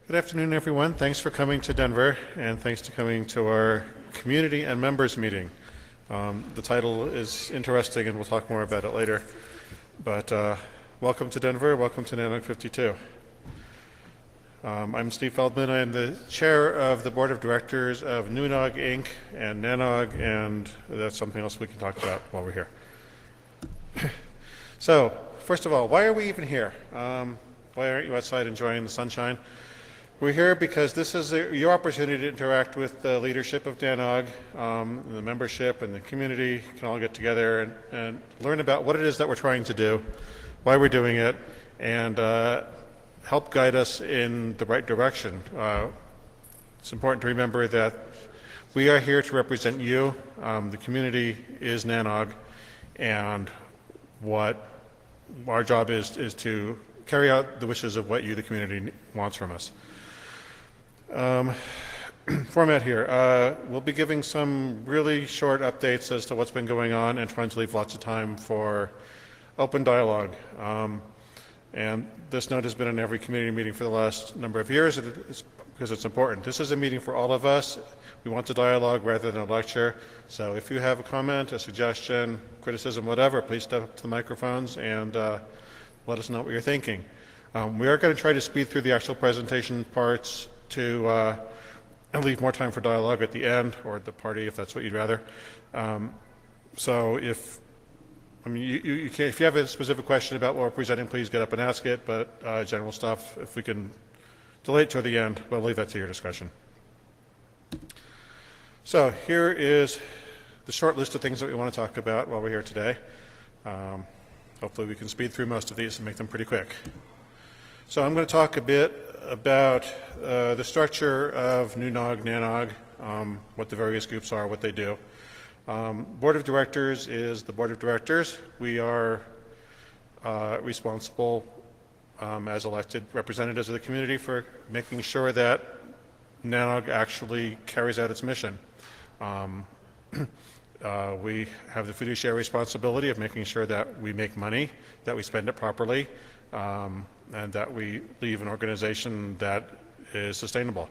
Good afternoon, everyone. Thanks for coming to Denver, and thanks for coming to our community and members meeting. The title is interesting, and we'll talk more about it later. But welcome to Denver. Welcome to NANOG 52. I'm Steve Feldman. I'm the chair of the board of directors of NANOG Inc. and NANOG, and that's something else we can talk about while we're here. So, first of all, why are we even here? Why aren't you outside enjoying the sunshine? We're here because this is your opportunity to interact with the leadership of NANOG, the membership and the community can all get together and learn about what it is that we're trying to do, why we're doing it, and help guide us in the right direction. It's important to remember that we are here to represent you. The community is NANOG, and what our job is to carry out the wishes of what you, the community, wants from us. Format here. We'll be giving some really short updates as to what's been going on and trying to leave lots of time for open dialogue. And this note has been in every community meeting for the last number of years because it's important. This is a meeting for all of us. We want to dialogue rather than a lecture. So if you have a comment, a suggestion, criticism, whatever, please step up to the microphones and let us know what you're thinking. We are going to try to speed through the actual presentation parts to and leave more time for dialogue at the end, or at the party if that's what you'd rather. So if you have a specific question about what we're presenting, please get up and ask it, but general stuff, if we can delay it to the end, we'll leave that to your discussion. So here is the short list of things that we want to talk about while we're here today. Hopefully we can speed through most of these and make them pretty quick. So I'm going to talk a bit about the structure of NANOG, what the various groups are, what they do. Board of Directors is the Board of Directors. We are responsible as elected representatives of the community for making sure that NANOG actually carries out its mission. We have the fiduciary responsibility of making sure that we make money, that we spend it properly, and that we leave an organization that is sustainable.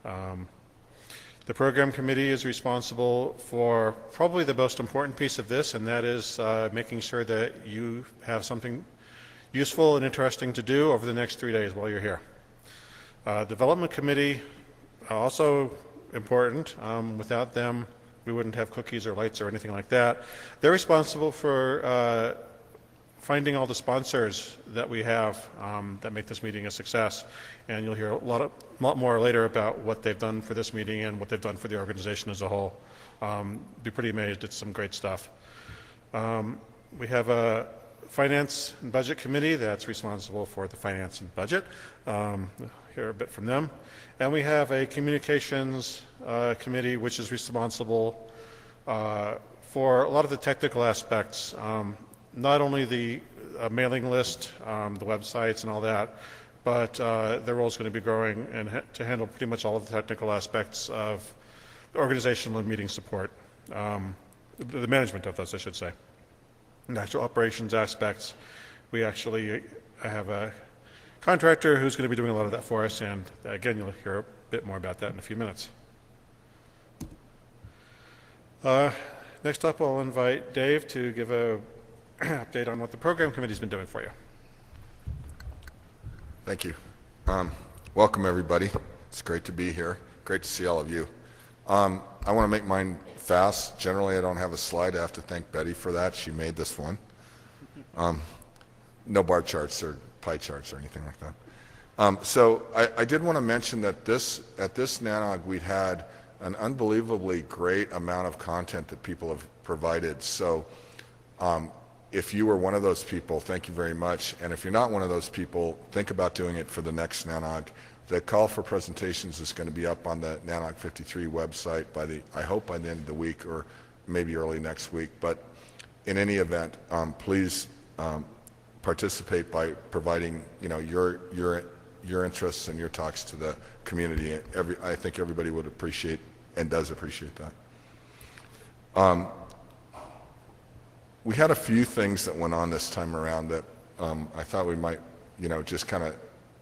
The program committee is responsible for probably the most important piece of this, and that is making sure that you have something useful and interesting to do over the next 3 days while you're here. Development committee, also important. Without them, we wouldn't have cookies or lights or anything like that. They're responsible for finding all the sponsors that we have that make this meeting a success, and you'll hear a lot more later about what they've done for this meeting and what they've done for the organization as a whole. Be pretty amazed. It's some great stuff. We have a finance and budget committee that's responsible for the finance and budget. Hear a bit from them. And we have a communications committee which is responsible for a lot of the technical aspects, not only the mailing list, the websites and all that, but their role is going to be growing and to handle pretty much all of the technical aspects of organizational and meeting support, the management of those, I should say. And actual operations aspects, we actually have a contractor who's going to be doing a lot of that for us, and again, you'll hear a bit more about that in a few minutes. Next up, I'll invite Dave to give a update on what the program committee's been doing for you. Thank you. Welcome, everybody. It's great to be here. Great to see all of you. I want to make mine fast. Generally, I don't have a slide. I have to thank Betty for that. She made this one. No bar charts or pie charts or anything like that. So I did want to mention that at this NANOG, we had an unbelievably great amount of content that people have provided. So if you were one of those people, thank you very much. And if you're not one of those people, think about doing it for the next NANOG. The call for presentations is going to be up on the NANOG 53 website I hope by the end of the week or maybe early next week. But in any event, please participate by providing your interests and your talks to the community. I think everybody would appreciate and does appreciate that. We had a few things that went on this time around that I thought we might, just kind of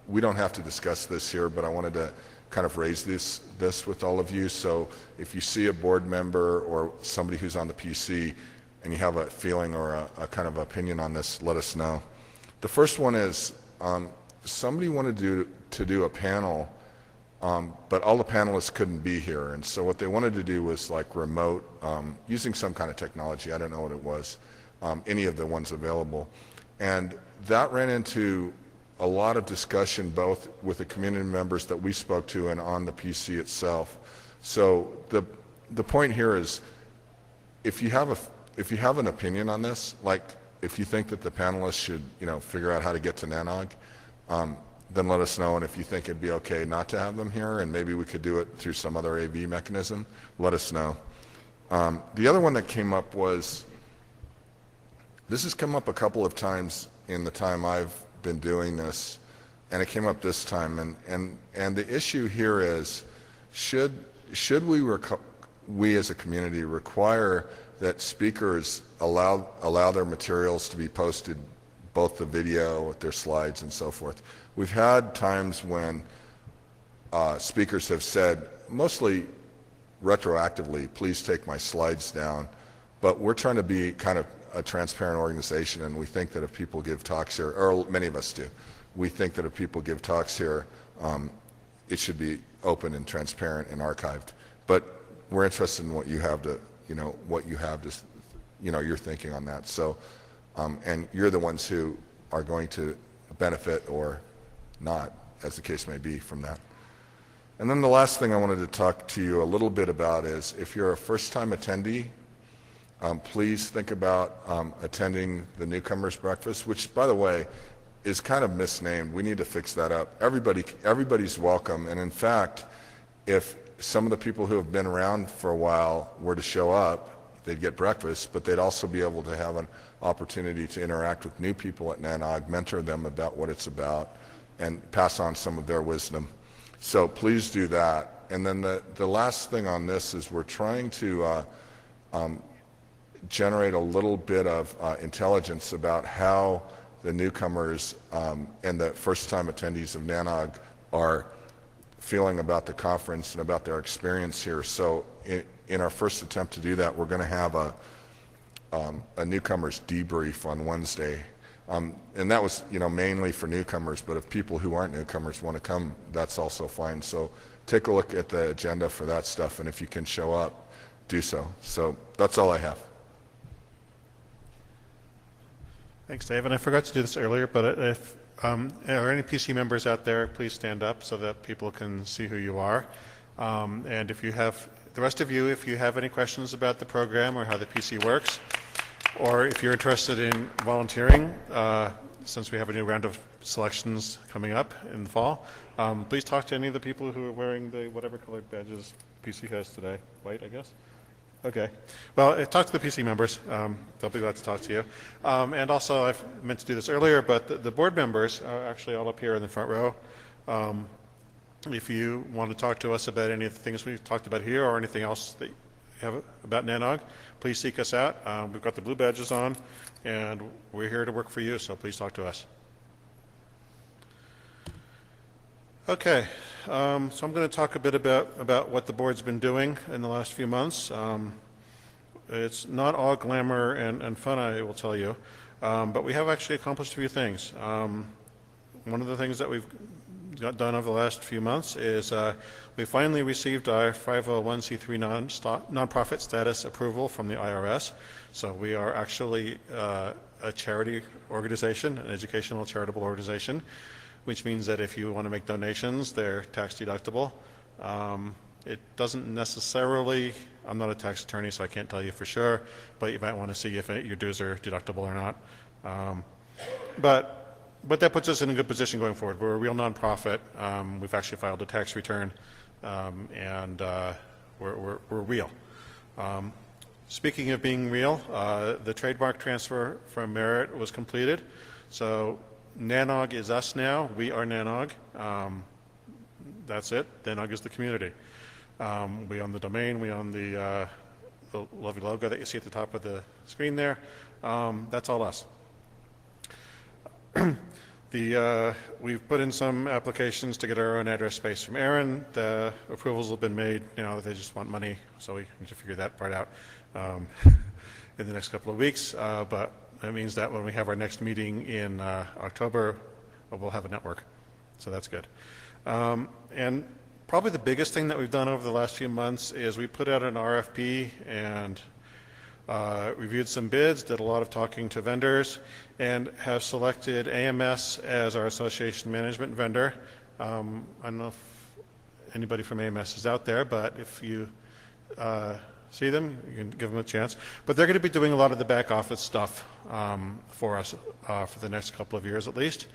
we don't have to discuss this here, but I wanted to kind of raise this with all of you. So if you see a board member or somebody who's on the PC and you have a feeling or a kind of opinion on this, let us know. The first one is somebody wanted to do a panel, but all the panelists couldn't be here, and so what they wanted to do was like remote, using some kind of technology. I don't know what it was, any of the ones available, and that ran into a lot of discussion both with the community members that we spoke to and on the PC itself. So the point here is, if you have an opinion on this, like if you think that the panelists should figure out how to get to NANOG, then let us know. And if you think it'd be okay not to have them here and maybe we could do it through some other AV mechanism, let us know. The other one that came up was, this has come up a couple of times in the time I've been doing this, and it came up this time, and the issue here is, should we as a community require that speakers allow their materials to be posted, both the video, their slides, and so forth? We've had times when speakers have said, mostly retroactively, please take my slides down, but we're trying to be kind of a transparent organization, and we think that if people give talks here, or many of us do, we think that if people give talks here, it should be open and transparent and archived. But we're interested in what you have to, your thinking on that. So, and you're the ones who are going to benefit or not, as the case may be, from that. And then the last thing I wanted to talk to you a little bit about is, if you're a first-time attendee, please think about attending the newcomers breakfast, which, by the way, is kind of misnamed. We need to fix that up. Everybody's welcome, and in fact, if some of the people who have been around for a while were to show up, they'd get breakfast, but they'd also be able to have an opportunity to interact with new people at NANOG, mentor them about what it's about, and pass on some of their wisdom. So please do that. And then the last thing on this is, we're trying to generate a little bit of intelligence about how the newcomers and the first-time attendees of NANOG are feeling about the conference and about their experience here. So in our first attempt to do that, we're going to have a newcomers debrief on Wednesday. And that was mainly for newcomers, but if people who aren't newcomers want to come, that's also fine. So take a look at the agenda for that stuff, and if you can show up, do so. So that's all I have. Thanks, Dave. And I forgot to do this earlier, but if are any PC members out there, please stand up so that people can see who you are. And if you have, the rest of you, if you have any questions about the program or how the PC works, or if you're interested in volunteering, since we have a new round of selections coming up in the fall, please talk to any of the people who are wearing the whatever colored badges PC has today. White, I guess? Okay. Well, talk to the PC members. They'll be glad to talk to you. And also, I meant to do this earlier, but the board members are actually all up here in the front row. If you want to talk to us about any of the things we've talked about here or anything else that you have about NANOG, please seek us out. We've got the blue badges on, and we're here to work for you, so please talk to us. Okay, so I'm going to talk a bit about what the board's been doing in the last few months. It's not all glamour and fun, I will tell you, but we have actually accomplished a few things. One of the things that we've got done over the last few months is we finally received our 501c3 nonprofit status approval from the IRS. So we are actually a charity organization, an educational charitable organization, which means that if you want to make donations, they're tax deductible. It doesn't necessarily, I'm not a tax attorney, so I can't tell you for sure, but you might want to see if your dues are deductible or not. But that puts us in a good position going forward. We're a real nonprofit. We've actually filed a tax return, and we're real. Speaking of being real, the trademark transfer from Merit was completed. So NANOG is us now. We are NANOG. That's it. NANOG is the community. We own the domain. We own the lovely logo that you see at the top of the screen there. That's all us. We've put in some applications to get our own address space from Aaron. The approvals have been made. You know, they just want money, so we need to figure that part out in the next couple of weeks. But that means that when we have our next meeting in October, we'll have a network. So that's good. And probably the biggest thing that we've done over the last few months is we put out an RFP and reviewed some bids, did a lot of talking to vendors, and have selected AMS as our association management vendor. I don't know if anybody from AMS is out there, but if you see them, you can give them a chance. But they're going to be doing a lot of the back office stuff for us for the next couple of years at least,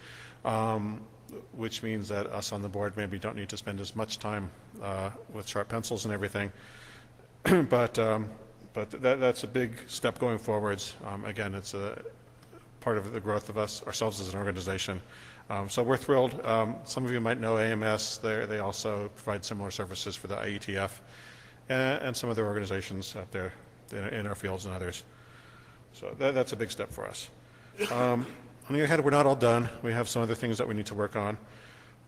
which means that us on the board maybe don't need to spend as much time with sharp pencils and everything. But that's a big step going forwards. Again, it's a part of the growth of ourselves as an organization. So we're thrilled. Some of you might know AMS. They also provide similar services for the IETF and some other organizations out there in our fields and others. So that's a big step for us. On the other hand, we're not all done. We have some other things that we need to work on.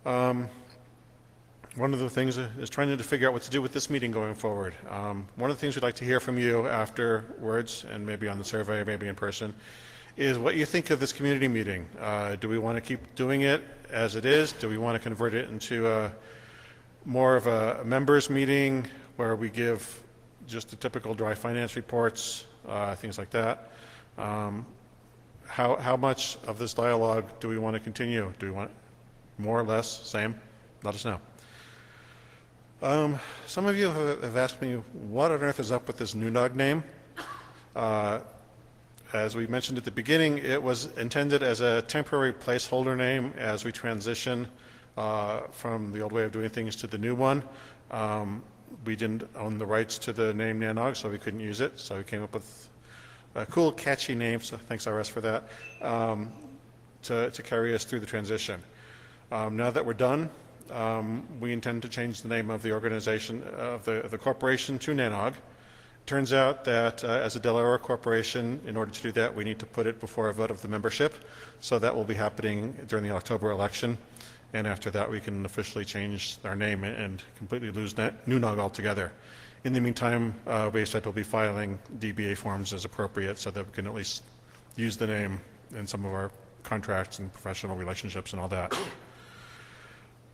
One of the things is trying to figure out what to do with this meeting going forward. One of the things we'd like to hear from you afterwards, and maybe on the survey or maybe in person, is what you think of this community meeting. Do we want to keep doing it as it is? Do we want to convert it into more of a members meeting where we give just the typical dry finance reports, things like that? How much of this dialogue do we want to continue? Do we want more or less, same? Let us know. Some of you have asked me, what on earth is up with this NANOG name? As we mentioned at the beginning, it was intended as a temporary placeholder name as we transition from the old way of doing things to the new one. We didn't own the rights to the name NANOG, so we couldn't use it. So we came up with a cool, catchy name, so thanks RS for that, to carry us through the transition. Now that we're done, we intend to change the name of the organization, of the corporation, to NANOG. Turns out that as a Delaware corporation, in order to do that, we need to put it before a vote of the membership. So that will be happening during the October election. And after that, we can officially change our name and completely lose NANOG altogether. In the meantime, we said we'll be filing DBA forms as appropriate so that we can at least use the name in some of our contracts and professional relationships and all that.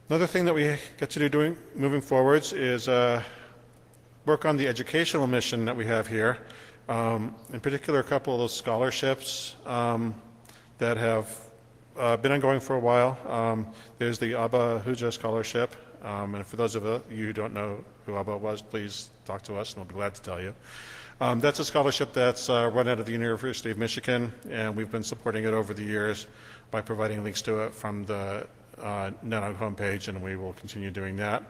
Another thing that we get to do moving forwards is work on the educational mission that we have here. In particular, a couple of those scholarships that have been ongoing for a while. There's the Abba Huja Scholarship, and for those of you who don't know who Abba was, please talk to us and we'll be glad to tell you. That's a scholarship that's run out of the University of Michigan, and we've been supporting it over the years by providing links to it from the NANOG homepage, and we will continue doing that.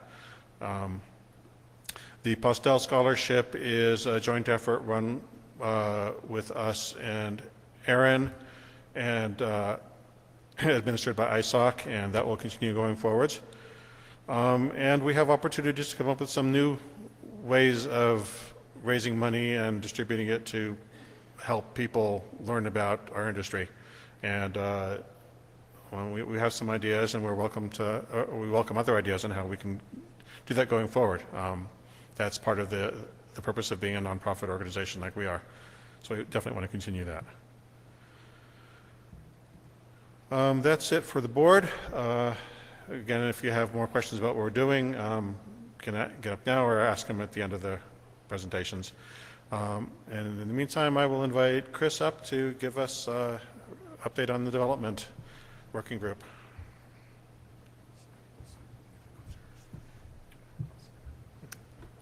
The Postel Scholarship is a joint effort run with us and Aaron, and administered by ISOC, and that will continue going forwards. And we have opportunities to come up with some new ways of raising money and distributing it to help people learn about our industry. And we have some ideas, and we welcome other ideas on how we can do that going forward. That's part of the purpose of being a nonprofit organization like we are. So we definitely want to continue that. That's it for the board. Again, if you have more questions about what we're doing, can get up now or ask them at the end of the presentations. And in the meantime, I will invite Chris up to give us an update on the development working group.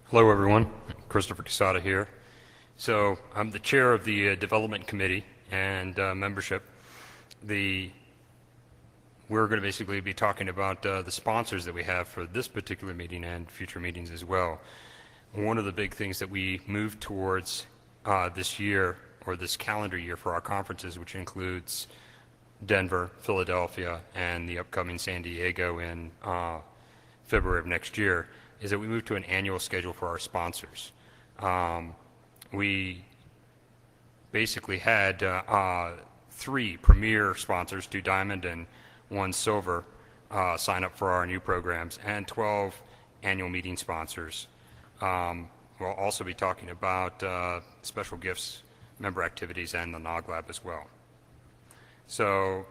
Hello, everyone. Christopher Casada here. So I'm the chair of the development committee and membership. We're going to basically be talking about the sponsors that we have for this particular meeting and future meetings as well. One of the big things that we moved towards this year, or this calendar year, for our conferences, which includes Denver, Philadelphia, and the upcoming San Diego in February of next year, is that we moved to an annual schedule for our sponsors. We basically had 3 premier sponsors, 2 Diamond and 1 silver sign up for our new programs, and 12 annual meeting sponsors. We'll also be talking about special gifts, member activities, and the NOG Lab as well. So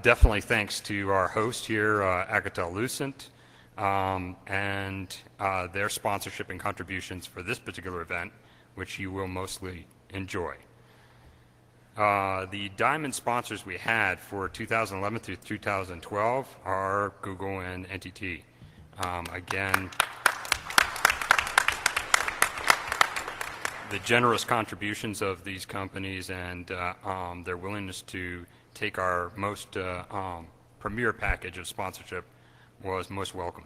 definitely thanks to our host here, Alcatel-Lucent, and their sponsorship and contributions for this particular event, which you will mostly enjoy. The diamond sponsors we had for 2011 through 2012 are Google and NTT. Again, the generous contributions of these companies and their willingness to take our most premier package of sponsorship was most welcome.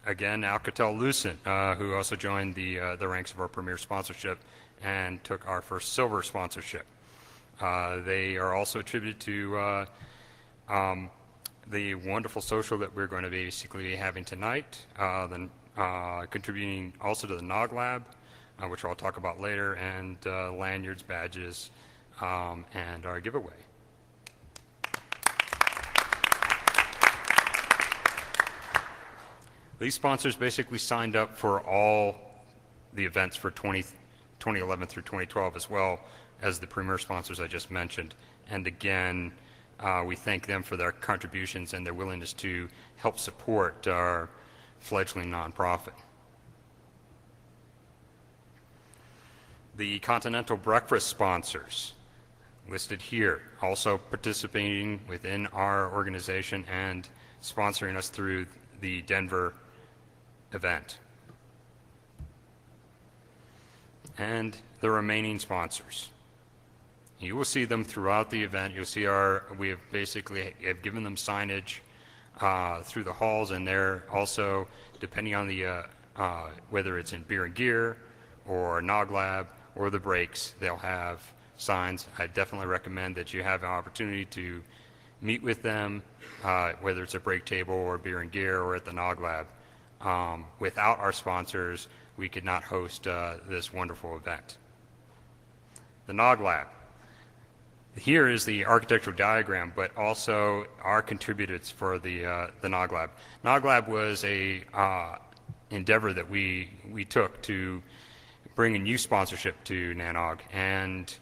Again, Alcatel-Lucent, who also joined the ranks of our premier sponsorship and took our first silver sponsorship. They are also attributed to the wonderful social that we're going to be basically having tonight, then contributing also to the NOG Lab, which I'll talk about later, and lanyards, badges, and our giveaway. These sponsors basically signed up for all the events for 2011 through 2012, as well as the premier sponsors I just mentioned. And again, we thank them for their contributions and their willingness to help support our fledgling nonprofit. The Continental Breakfast sponsors listed here, also participating within our organization and sponsoring us through the Denver event. And the remaining sponsors. You will see them throughout the event. You'll see we have basically given them signage through the halls, and they're also, depending on the whether it's in beer and gear or NOG Lab or the breaks, they'll have signs. I definitely recommend that you have an opportunity to meet with them, whether it's a break table or beer and gear or at the NOG Lab. Without our sponsors, we could not host this wonderful event. The NOG Lab. Here is the architectural diagram, but also our contributors for the NOG Lab. NOG Lab was a endeavor that we took to bring a new sponsorship to NANOG, and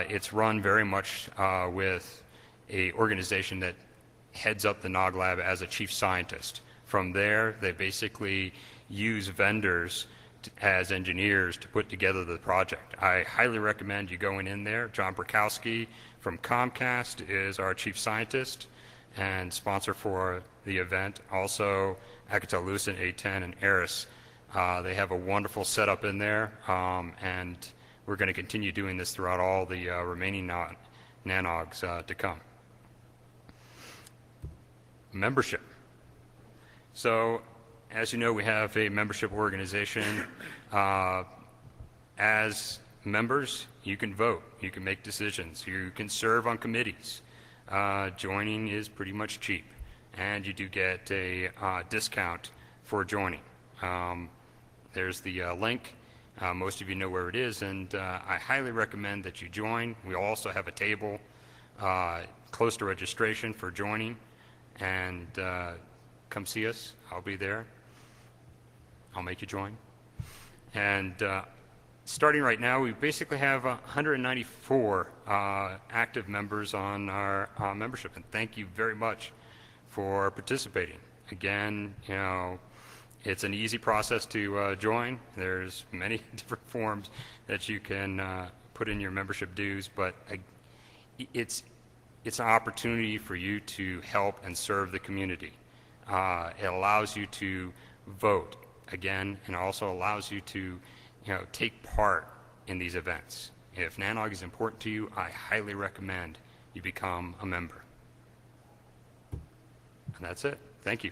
it's run very much with a organization that heads up the NOG Lab as a chief scientist. From there, they basically use vendors as engineers to put together the project. I highly recommend you going in there. John Brokowski from Comcast is our chief scientist and sponsor for the event. Also, Alcatel-Lucent, A10, and Eris. They have a wonderful setup in there, and we're going to continue doing this throughout all the remaining NANOGs to come. Membership. So, as you know, we have a membership organization. As members, you can vote, you can make decisions, you can serve on committees. Joining is pretty much cheap, and you do get a discount for joining. There's the link. Most of you know where it is, and I highly recommend that you join. We also have a table close to registration for joining, and come see us. I'll be there. I'll make you join. And starting right now, we basically have 194 active members on our membership, and thank you very much for participating. Again, you know, it's an easy process to join. There's many different forms that you can put in your membership dues, but it's an opportunity for you to help and serve the community. It allows you to vote, again, and also allows you to, take part in these events. If NANOG is important to you, I highly recommend you become a member. And that's it. Thank you.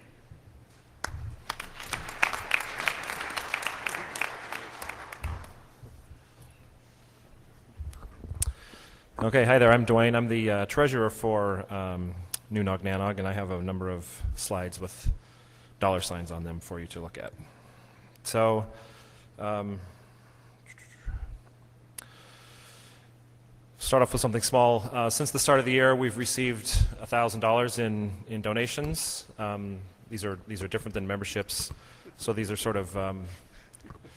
Okay, hi there, I'm Dwayne. I'm the treasurer for New NANOG, and I have a number of slides with $ signs on them for you to look at. So, start off with something small. Since the start of the year, we've received $1,000 in donations. These are different than memberships, so these are sort of.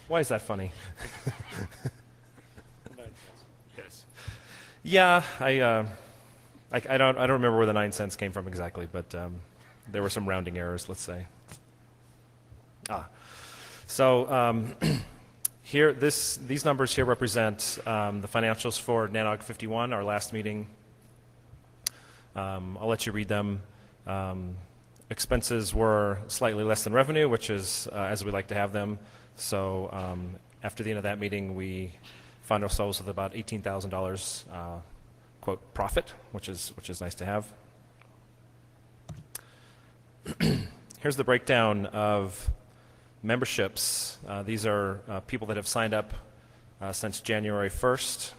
Why is that funny? Yes. Yeah, I don't remember where the 9 cents came from exactly, but there were some rounding errors, let's say. So here, these numbers here represent the financials for NANOG 51, our last meeting. I'll let you read them. Expenses were slightly less than revenue, which is as we like to have them. So after the end of that meeting, we found ourselves with about $18,000 quote profit, which is nice to have. Here's the breakdown of memberships. These are people that have signed up since January 1st.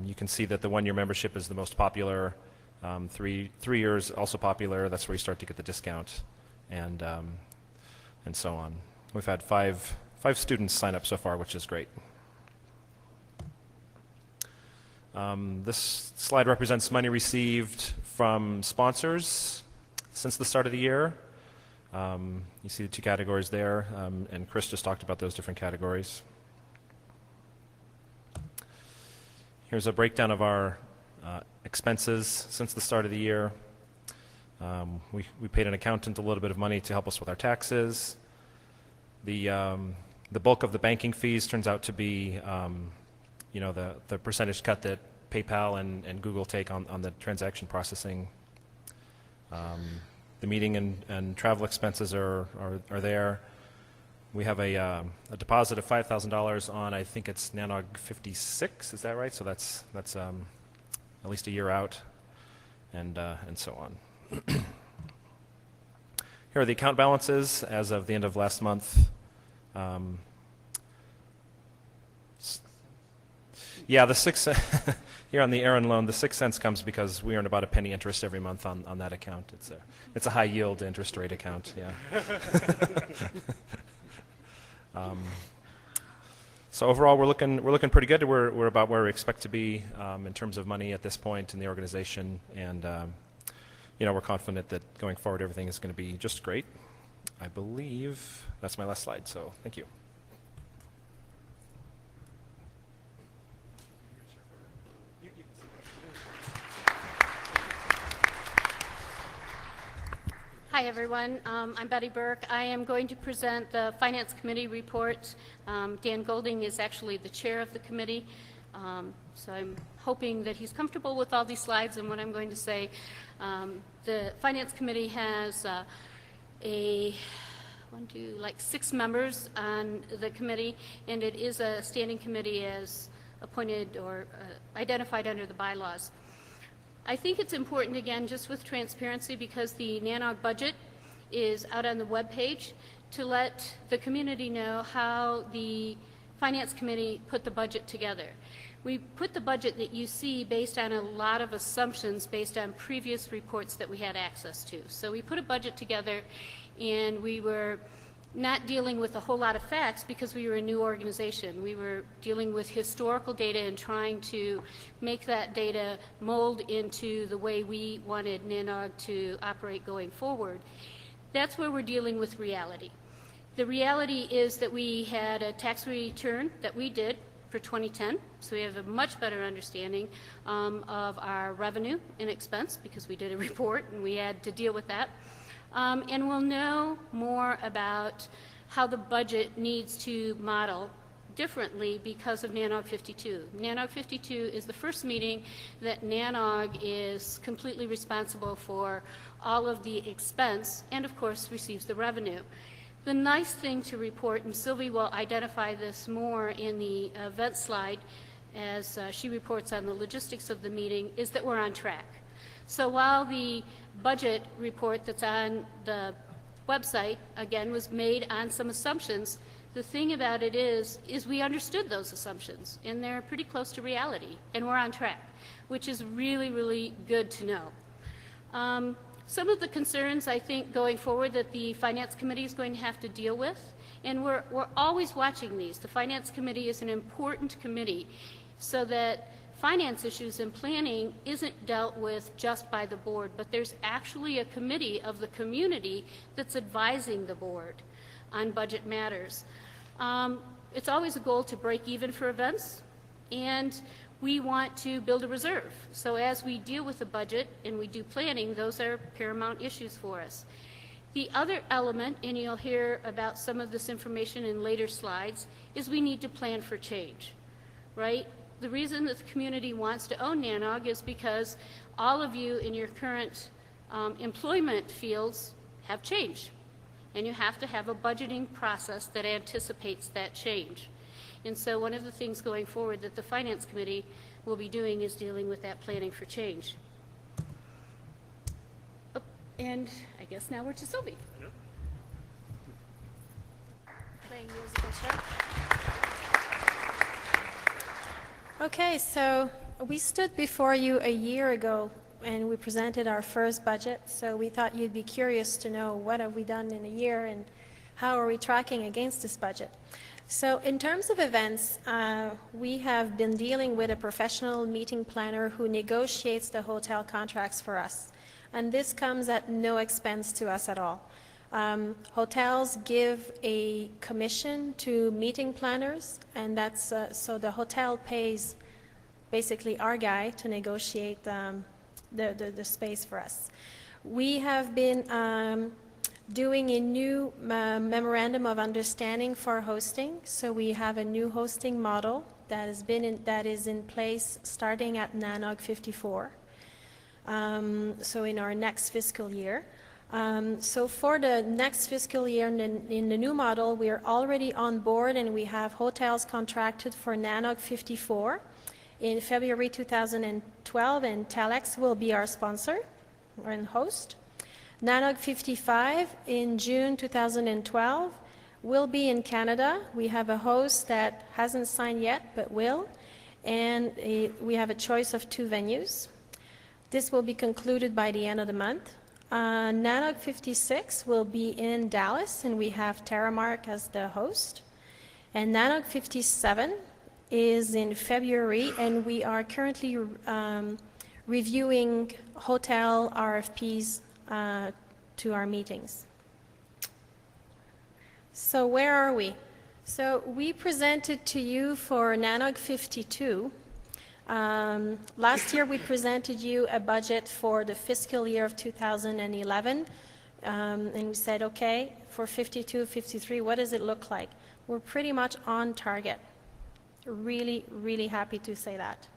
You can see that the one-year membership is the most popular. 3 years also popular. That's where you start to get the discount, and so on. We've had five students sign up so far, which is great. This slide represents money received from sponsors since the start of the year. You see the 2 categories there, and Chris just talked about those different categories. Here's a breakdown of our expenses since the start of the year. We paid an accountant a little bit of money to help us with our taxes. The bulk of the banking fees turns out to be the percentage cut that PayPal and Google take on the transaction processing. The meeting and travel expenses are there. We have a deposit of $5,000 on, I think it's NANOG 56, is that right? So that's at least a year out, and so on. Here are the account balances as of the end of last month. Yeah, the 6 here on the Aaron loan, the 6 cents comes because we earn about a penny interest every month on that account. It's a high yield interest rate account. Yeah. So overall, we're looking pretty good. We're about where we expect to be in terms of money at this point in the organization, and we're confident that going forward everything is going to be just great. I believe that's my last slide. So thank you. Hi, everyone. I'm Betty Burke. I am going to present the Finance Committee report. Dan Golding is actually the chair of the committee, so I'm hoping that he's comfortable with all these slides and what I'm going to say. The Finance Committee has 6 members on the committee, and it is a standing committee as appointed or identified under the bylaws. I think it's important, again, just with transparency, because the NANOG budget is out on the webpage, to let the community know how the Finance Committee put the budget together. We put the budget that you see based on a lot of assumptions based on previous reports that we had access to. So we put a budget together, and we were not dealing with a whole lot of facts because we were a new organization. We were dealing with historical data and trying to make that data mold into the way we wanted NANOG to operate going forward. That's where we're dealing with reality. The reality is that we had a tax return that we did for 2010, so we have a much better understanding of our revenue and expense because we did a report and we had to deal with that. And we'll know more about how the budget needs to model differently because of NANOG 52. NANOG 52 is the first meeting that NANOG is completely responsible for all of the expense and, of course, receives the revenue. The nice thing to report, and Sylvie will identify this more in the event slide as she reports on the logistics of the meeting, is that we're on track. So while the budget report that's on the website, again, was made on some assumptions, the thing about it is we understood those assumptions, and they're pretty close to reality, and we're on track, which is really, really good to know. Some of the concerns, I think, going forward that the Finance Committee is going to have to deal with, and we're always watching these. The Finance Committee is an important committee so that finance issues and planning isn't dealt with just by the board, but there's actually a committee of the community that's advising the board on budget matters. It's always a goal to break even for events, and we want to build a reserve. So as we deal with the budget and we do planning, those are paramount issues for us. The other element, and you'll hear about some of this information in later slides, is we need to plan for change, right? The reason that the community wants to own NANOG is because all of you in your current employment fields have changed, and you have to have a budgeting process that anticipates that change. And so one of the things going forward that the Finance Committee will be doing is dealing with that planning for change. Oh, and I guess now we're to Sylvie. Playing musical chair. Okay, so we stood before you a year ago and we presented our first budget, so we thought you'd be curious to know what have we done in a year and how are we tracking against this budget. So in terms of events, we have been dealing with a professional meeting planner who negotiates the hotel contracts for us. And this comes at no expense to us at all. Hotels give a commission to meeting planners, and that's so the hotel pays basically our guy to negotiate the space for us. We have been doing a new memorandum of understanding for hosting. So we have a new hosting model that is in place starting at NANOG 54. So in our next fiscal year. So for the next fiscal year in the new model, we are already on board and we have hotels contracted for NANOG 54 in February 2012, and Telex will be our sponsor and host. NANOG 55 in June 2012 will be in Canada. We have a host that hasn't signed yet but will, and we have a choice of 2 venues. This will be concluded by the end of the month. NANOG 56 will be in Dallas, and we have Terramark as the host. And NANOG 57 is in February, and we are currently reviewing hotel RFPs to our meetings. So where are we? So we presented to you for NANOG 52. Last year we presented you a budget for the fiscal year of 2011, and we said, okay, for 52, 53, what does it look like? We're pretty much on target. Really, really happy to say that.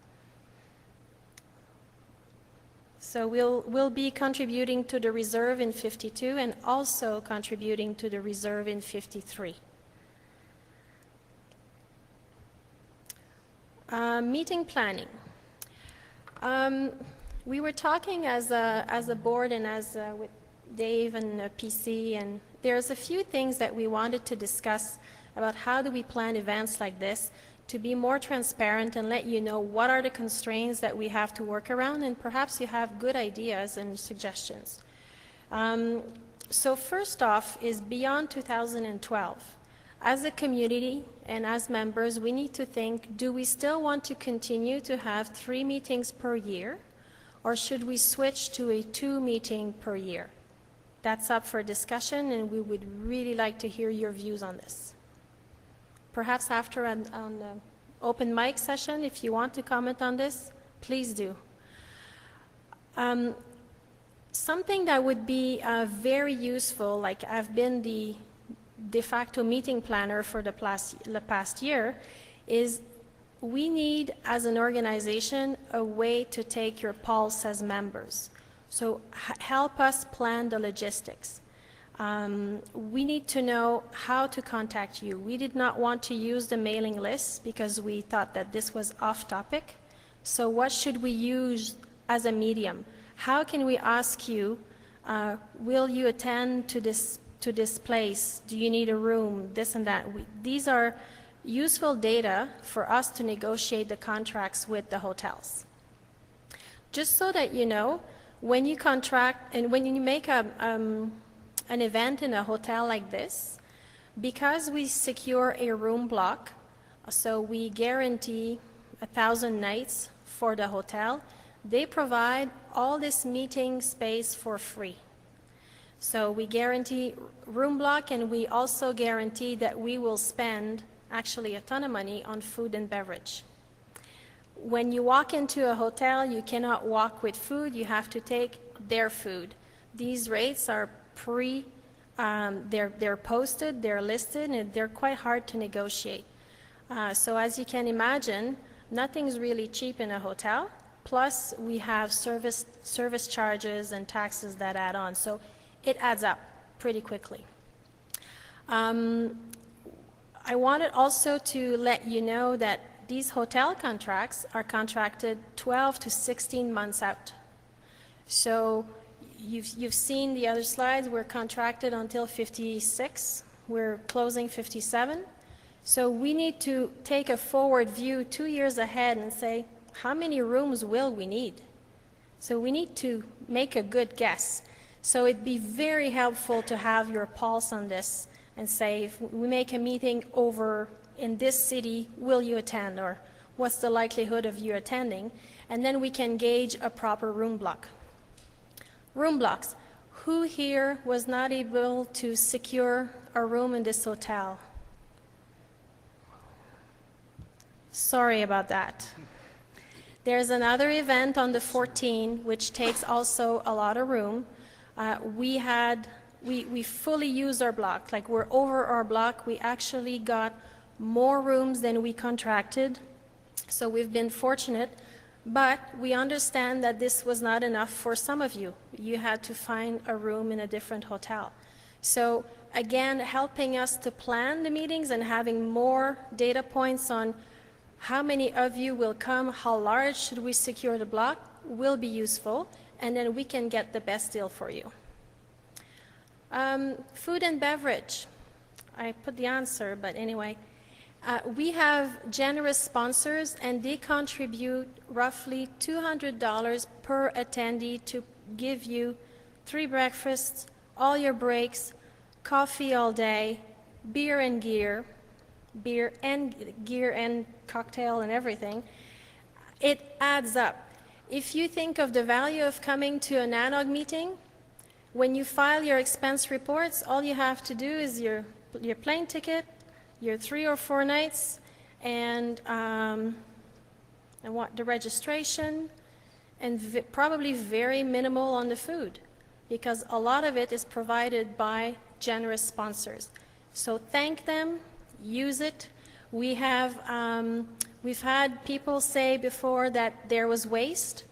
So we'll be contributing to the reserve in 52 and also contributing to the reserve in 53. Meeting planning. We were talking as a board and with Dave and PC, and there's a few things that we wanted to discuss about how do we plan events like this to be more transparent and let you know what are the constraints that we have to work around, and perhaps you have good ideas and suggestions. So first off is beyond 2012. As a community and as members, we need to think, do we still want to continue to have 3 meetings per year, or should we switch to a 2 meeting per year? That's up for discussion, and we would really like to hear your views on this. Perhaps after on the open mic session, if you want to comment on this, please do. Something that would be very useful, like I've been the de facto meeting planner for the past year, is we need, as an organization, a way to take your pulse as members. So help us plan the logistics. We need to know how to contact you. We did not want to use the mailing list because we thought that this was off topic. So what should we use as a medium? How can we ask you, will you attend to this place? Do you need a room? This and that. These are useful data for us to negotiate the contracts with the hotels. Just so that you know, when you contract and when you make an event in a hotel like this, because we secure a room block, so we guarantee 1,000 nights for the hotel, they provide all this meeting space for free. So we guarantee room block, and we also guarantee that we will spend actually a ton of money on food and beverage. When you walk into a hotel, you cannot walk with food, you have to take their food. These rates are they're posted, they're listed, and they're quite hard to negotiate. So as you can imagine, nothing's really cheap in a hotel, plus we have service charges and taxes that add on, so it adds up pretty quickly. I wanted also to let you know that these hotel contracts are contracted 12 to 16 months out. So you've seen the other slides, we're contracted until 56, we're closing 57. So we need to take a forward view 2 years ahead and say, how many rooms will we need? So we need to make a good guess. So it'd be very helpful to have your pulse on this and say, if we make a meeting over in this city, will you attend, or what's the likelihood of you attending? And then we can gauge a proper room block. Room blocks. Who here was not able to secure a room in this hotel? Sorry about that. There's another event on the 14th, which takes also a lot of room. We fully use our block, like we're over our block. We actually got more rooms than we contracted, so we've been fortunate, but we understand that this was not enough for some of you. You had to find a room in a different hotel. So again, helping us to plan the meetings and having more data points on how many of you will come, how large should we secure the block, will be useful, and then we can get the best deal for you. Food and beverage. I put the answer, but anyway. We have generous sponsors, and they contribute roughly $200 per attendee to give you 3 breakfasts, all your breaks, coffee all day, beer and gear and cocktail and everything. It adds up. If you think of the value of coming to a NANOG meeting, when you file your expense reports, all you have to do is your plane ticket, your 3 or 4 nights, and what, the registration, and probably very minimal on the food, because a lot of it is provided by generous sponsors. So thank them, use it. We've had people say before that there was waste.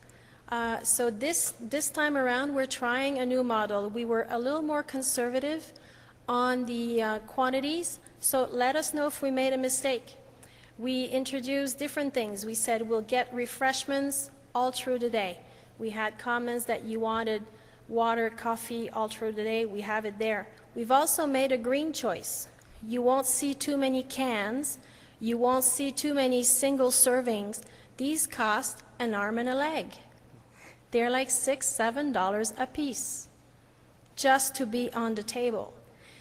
So this time around, we're trying a new model. We were a little more conservative on the quantities, so let us know if we made a mistake. We introduced different things. We said we'll get refreshments all through the day. We had comments that you wanted water, coffee all through the day. We have it there. We've also made a green choice. You won't see too many cans. You won't see too many single servings. These cost an arm and a leg. They're like $6, $7 a piece just to be on the table.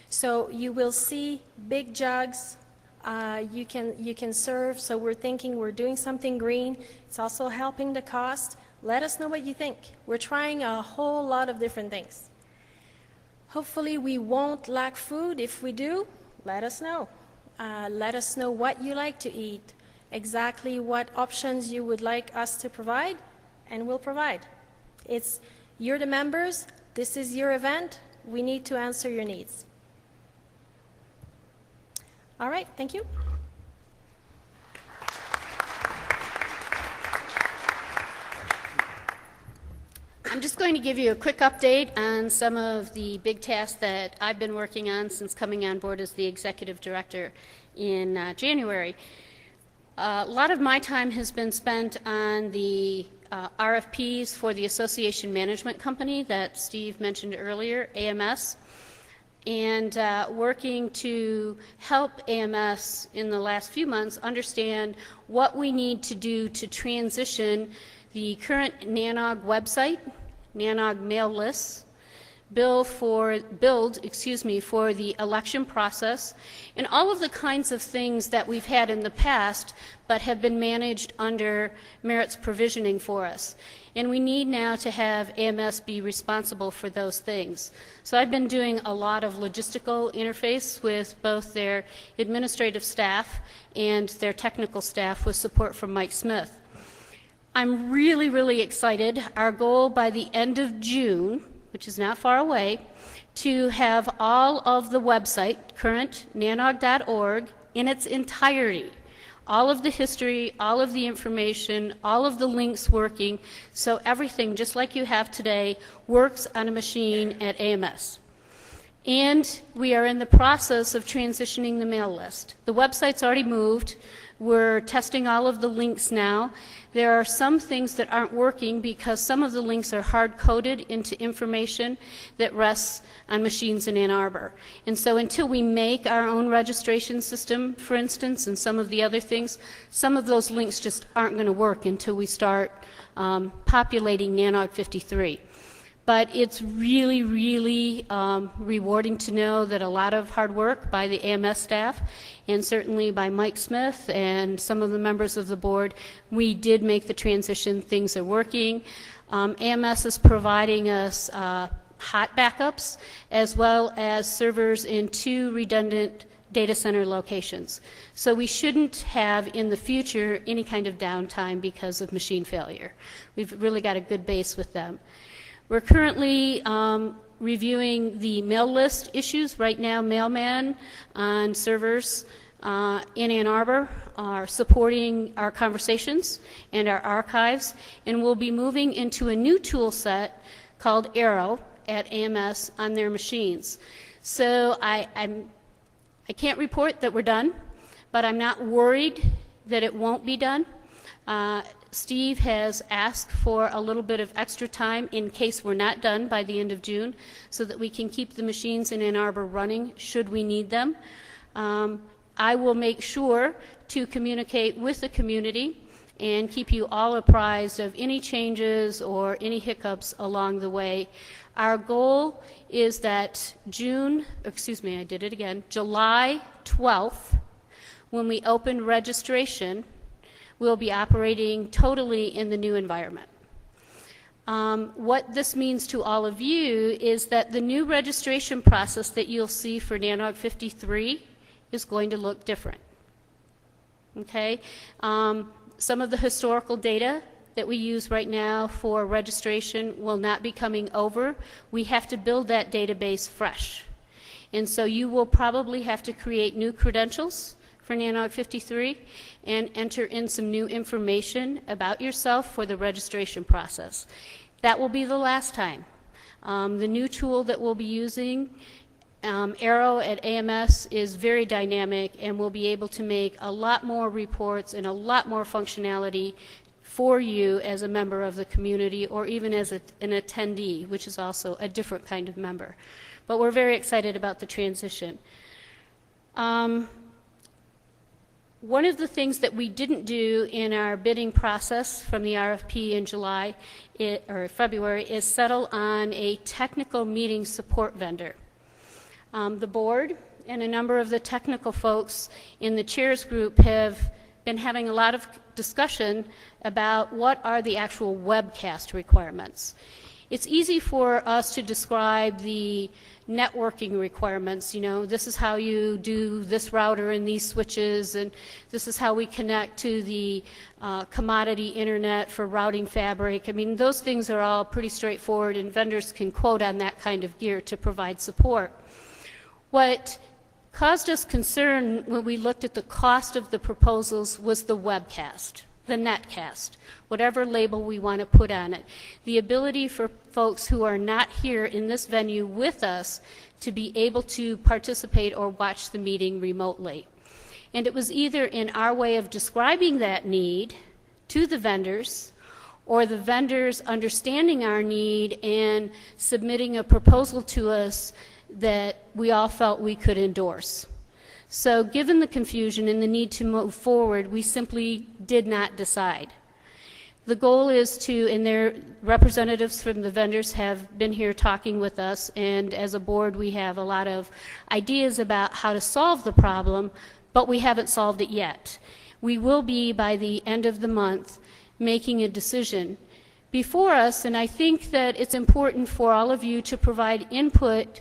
So you will see big jugs. You can serve. So we're thinking we're doing something green. It's also helping the cost. Let us know what you think. We're trying a whole lot of different things. Hopefully we won't lack food. If we do, let us know. Let us know what you like to eat, exactly what options you would like us to provide, and we'll provide. You're the members. This is your event. We need to answer your needs. All right, thank you. I'm just going to give you a quick update on some of the big tasks that I've been working on since coming on board as the executive director in January. A lot of my time has been spent on the RFPs for the Association Management Company that Steve mentioned earlier, AMS, and working to help AMS in the last few months understand what we need to do to transition the current NANOG website, NANOG mail lists, build, excuse me, for the election process, and all of the kinds of things that we've had in the past but have been managed under merits provisioning for us. And we need now to have AMS be responsible for those things. So I've been doing a lot of logistical interface with both their administrative staff and their technical staff with support from Mike Smith. I'm really, really excited. Our goal by the end of June, which is not far away, to have all of the website, current nanog.org, in its entirety. All of the history, all of the information, all of the links working, so everything, just like you have today, works on a machine at AMS. And we are in the process of transitioning the mail list. The website's already moved. We're testing all of the links now. There are some things that aren't working because some of the links are hard-coded into information that rests on machines in Ann Arbor. And so until we make our own registration system, for instance, and some of the other things, some of those links just aren't going to work until we start populating NANOG 53. But it's really, really rewarding to know that a lot of hard work by the AMS staff and certainly by Mike Smith and some of the members of the board, we did make the transition. Things are working. AMS is providing us hot backups as well as servers in 2 redundant data center locations. So we shouldn't have in the future any kind of downtime because of machine failure. We've really got a good base with them. We're currently reviewing the mail list issues. Right now, Mailman on servers in Ann Arbor are supporting our conversations and our archives, and we'll be moving into a new tool set called Arrow at AMS on their machines. So I can't report that we're done, but I'm not worried that it won't be done. Steve has asked for a little bit of extra time in case we're not done by the end of June so that we can keep the machines in Ann Arbor running should we need them. I will make sure to communicate with the community and keep you all apprised of any changes or any hiccups along the way. Our goal is that July 12th, when we open registration, we'll be operating totally in the new environment. What this means to all of you is that the new registration process that you'll see for NANOG 53 is going to look different. Okay? Some of the historical data that we use right now for registration will not be coming over. We have to build that database fresh. And so you will probably have to create new credentials for NANOG 53 and enter in some new information about yourself for the registration process. That will be the last time. The new tool that we'll be using, Arrow at AMS, is very dynamic and will be able to make a lot more reports and a lot more functionality for you as a member of the community or even as an attendee, which is also a different kind of member. But we're very excited about the transition. One of the things that we didn't do in our bidding process from the RFP in February is settle on a technical meeting support vendor. The board and a number of the technical folks in the chairs group have been having a lot of discussion about what are the actual webcast requirements. It's easy for us to describe the networking requirements. You know, this is how you do this router and these switches, and this is how we connect to the commodity internet for routing fabric. I mean, those things are all pretty straightforward, and vendors can quote on that kind of gear to provide support. What caused us concern when we looked at the cost of the proposals was the webcast, the netcast, whatever label we want to put on it. The ability for folks who are not here in this venue with us to be able to participate or watch the meeting remotely. And it was either in our way of describing that need to the vendors or the vendors understanding our need and submitting a proposal to us that we all felt we could endorse. So given the confusion and the need to move forward, we simply did not decide. The goal is to, and their representatives from the vendors have been here talking with us, and as a board, we have a lot of ideas about how to solve the problem, but we haven't solved it yet. We will be, by the end of the month, making a decision before us, and I think that it's important for all of you to provide input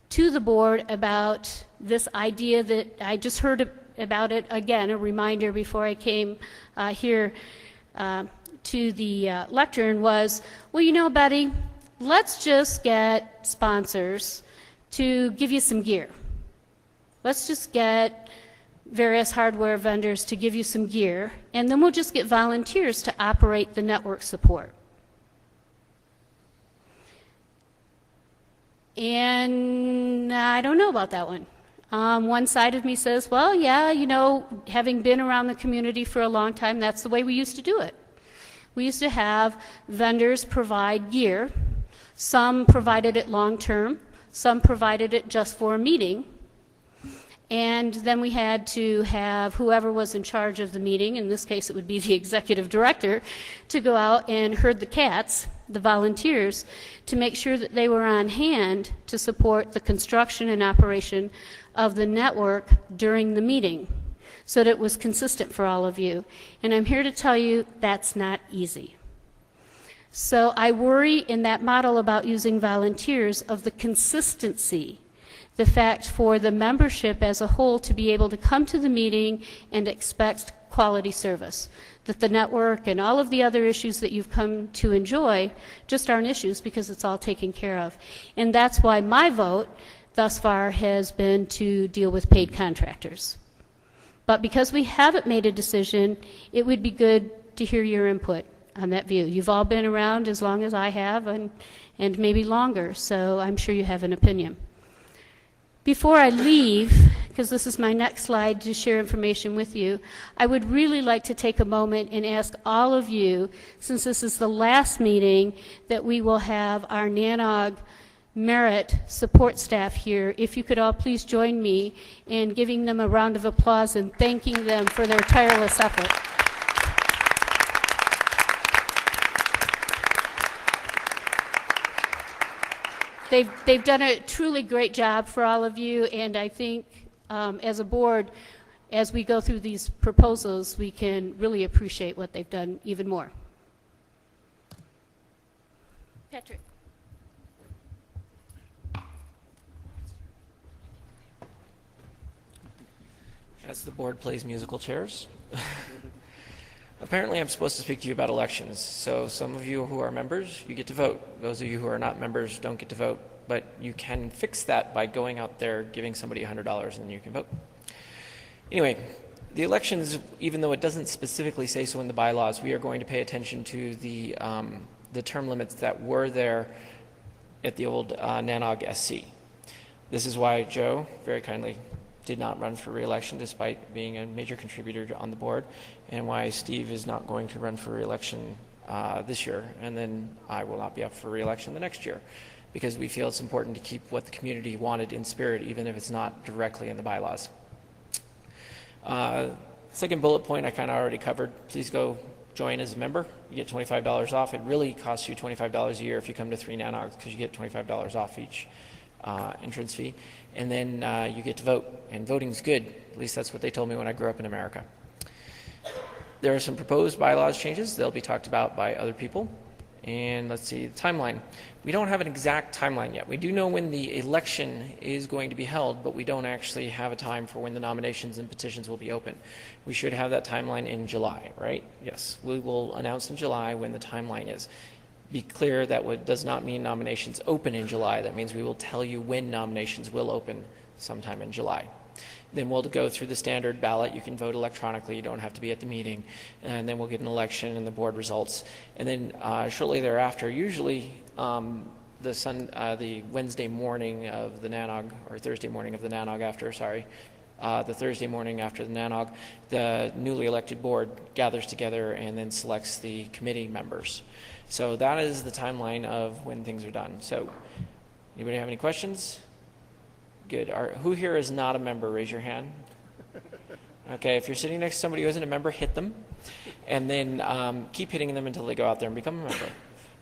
to the board about this idea that I just heard about it again, a reminder before I came here to the lectern was, well, you know, Betty, let's just get sponsors to give you some gear. Let's just get various hardware vendors to give you some gear, and then we'll just get volunteers to operate the network support. And I don't know about that one. One side of me says, well, yeah, you know, having been around the community for a long time, that's the way we used to do it. We used to have vendors provide gear. Some provided it long-term. Some provided it just for a meeting. And then we had to have whoever was in charge of the meeting, in this case it would be the executive director, to go out and herd the cats, the volunteers, to make sure that they were on hand to support the construction and operation of the network during the meeting, so that it was consistent for all of you. And I'm here to tell you that's not easy. So I worry in that model about using volunteers of the consistency, the fact for the membership as a whole to be able to come to the meeting and expect quality service, that the network and all of the other issues that you've come to enjoy just aren't issues because it's all taken care of. And that's why my vote thus far has been to deal with paid contractors. But because we haven't made a decision, it would be good to hear your input on that view. You've all been around as long as I have and maybe longer, so I'm sure you have an opinion. Before I leave, because this is my next slide to share information with you, I would really like to take a moment and ask all of you, since this is the last meeting that we will have our NANOG Merit support staff here, if you could all please join me in giving them a round of applause and thanking them for their tireless effort. They've done a truly great job for all of you, and I think as a board, as we go through these proposals, we can really appreciate what they've done even more. Patrick. As the board plays musical chairs. Apparently I'm supposed to speak to you about elections, so some of you who are members, you get to vote. Those of you who are not members don't get to vote, but you can fix that by going out there, giving somebody $100, and then you can vote. Anyway, the elections, even though it doesn't specifically say so in the bylaws, we are going to pay attention to the term limits that were there at the old NANOG SC. This is why Joe very kindly did not run for re-election despite being a major contributor on the board, and why Steve is not going to run for re-election this year, and then I will not be up for re-election the next year, because we feel it's important to keep what the community wanted in spirit, even if it's not directly in the bylaws. Second bullet point I kind of already covered. Please go join as a member. You get $25 off. It really costs you $25 a year if you come to 3 NANOGs, because you get $25 off each entrance fee. And then you get to vote, and voting's good. At least that's what they told me when I grew up in America. There are some proposed bylaws changes. They'll be talked about by other people. And let's see, the timeline. We don't have an exact timeline yet. We do know when the election is going to be held, but we don't actually have a time for when the nominations and petitions will be open. We should have that timeline in July, right? Yes, we will announce in July when the timeline is. Be clear that does not mean nominations open in July. That means we will tell you when nominations will open sometime in July. Then we'll go through the standard ballot. You can vote electronically. You don't have to be at the meeting. And then we'll get an election and the board results. And then shortly thereafter, usually the Wednesday morning of the NANOG, or Thursday morning of the NANOG after, sorry, the Thursday morning after the NANOG, the newly elected board gathers together and then selects the committee members. So that is the timeline of when things are done. So anybody have any questions? Good. Who here is not a member? Raise your hand. Okay, if you're sitting next to somebody who isn't a member, hit them, and then keep hitting them until they go out there and become a member.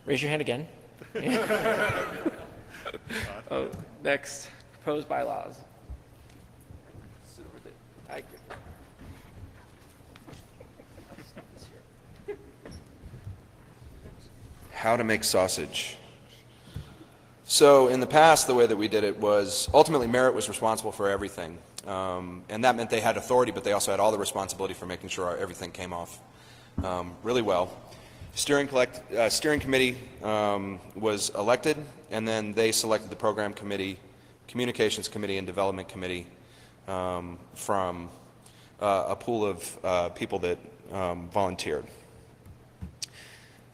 Raise your hand again. Oh, next, proposed bylaws. How to make sausage. So in the past, the way that we did it was ultimately Merit was responsible for everything. And that meant they had authority, but they also had all the responsibility for making sure everything came off really well. Steering committee was elected, and then they selected the program committee, communications committee, and development committee from a pool of people that volunteered.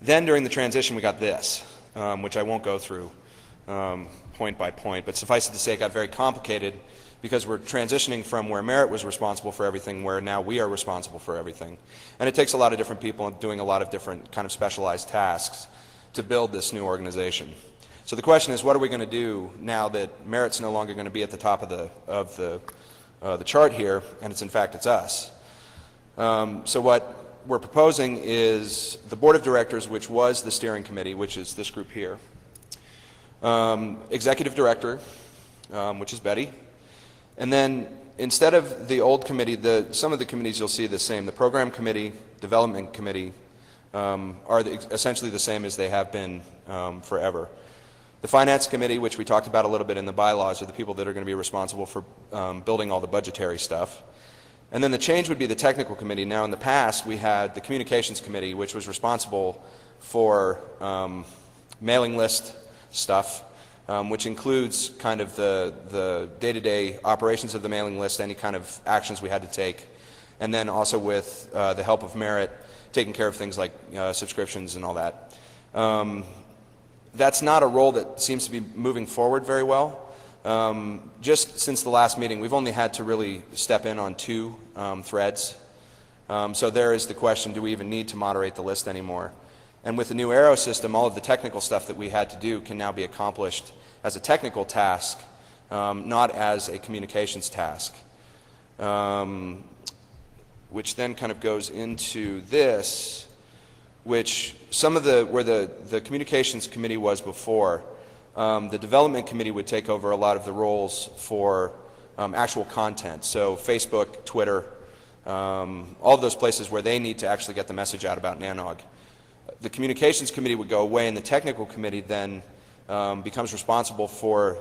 Then during the transition, we got this, which I won't go through point by point, but suffice it to say it got very complicated because we're transitioning from where Merit was responsible for everything, where now we are responsible for everything. And it takes a lot of different people doing a lot of different kind of specialized tasks to build this new organization. So the question is, what are we going to do now that Merit's no longer going to be at the top of the chart here, and it's us. So what we're proposing is the board of directors, which was the steering committee, which is this group here, executive director, which is Betty, and then instead of the old committee, some of the committees you'll see the same. The program committee, development committee are essentially the same as they have been forever. The finance committee, which we talked about a little bit in the bylaws, are the people that are going to be responsible for building all the budgetary stuff. And then the change would be the technical committee. Now in the past we had the communications committee, which was responsible for mailing list stuff, which includes kind of the day-to-day operations of the mailing list, any kind of actions we had to take, and then also with the help of Merit, taking care of things like subscriptions and all that. That's not a role that seems to be moving forward very well. Just since the last meeting, we've only had to really step in on 2 threads. So there is the question, do we even need to moderate the list anymore? And with the new Arrow system, all of the technical stuff that we had to do can now be accomplished as a technical task, not as a communications task. Which then kind of goes into this, which where the communications committee was before, the development committee would take over a lot of the roles for actual content. So Facebook, Twitter, all of those places where they need to actually get the message out about NANOG. The communications committee would go away, and the technical committee then becomes responsible for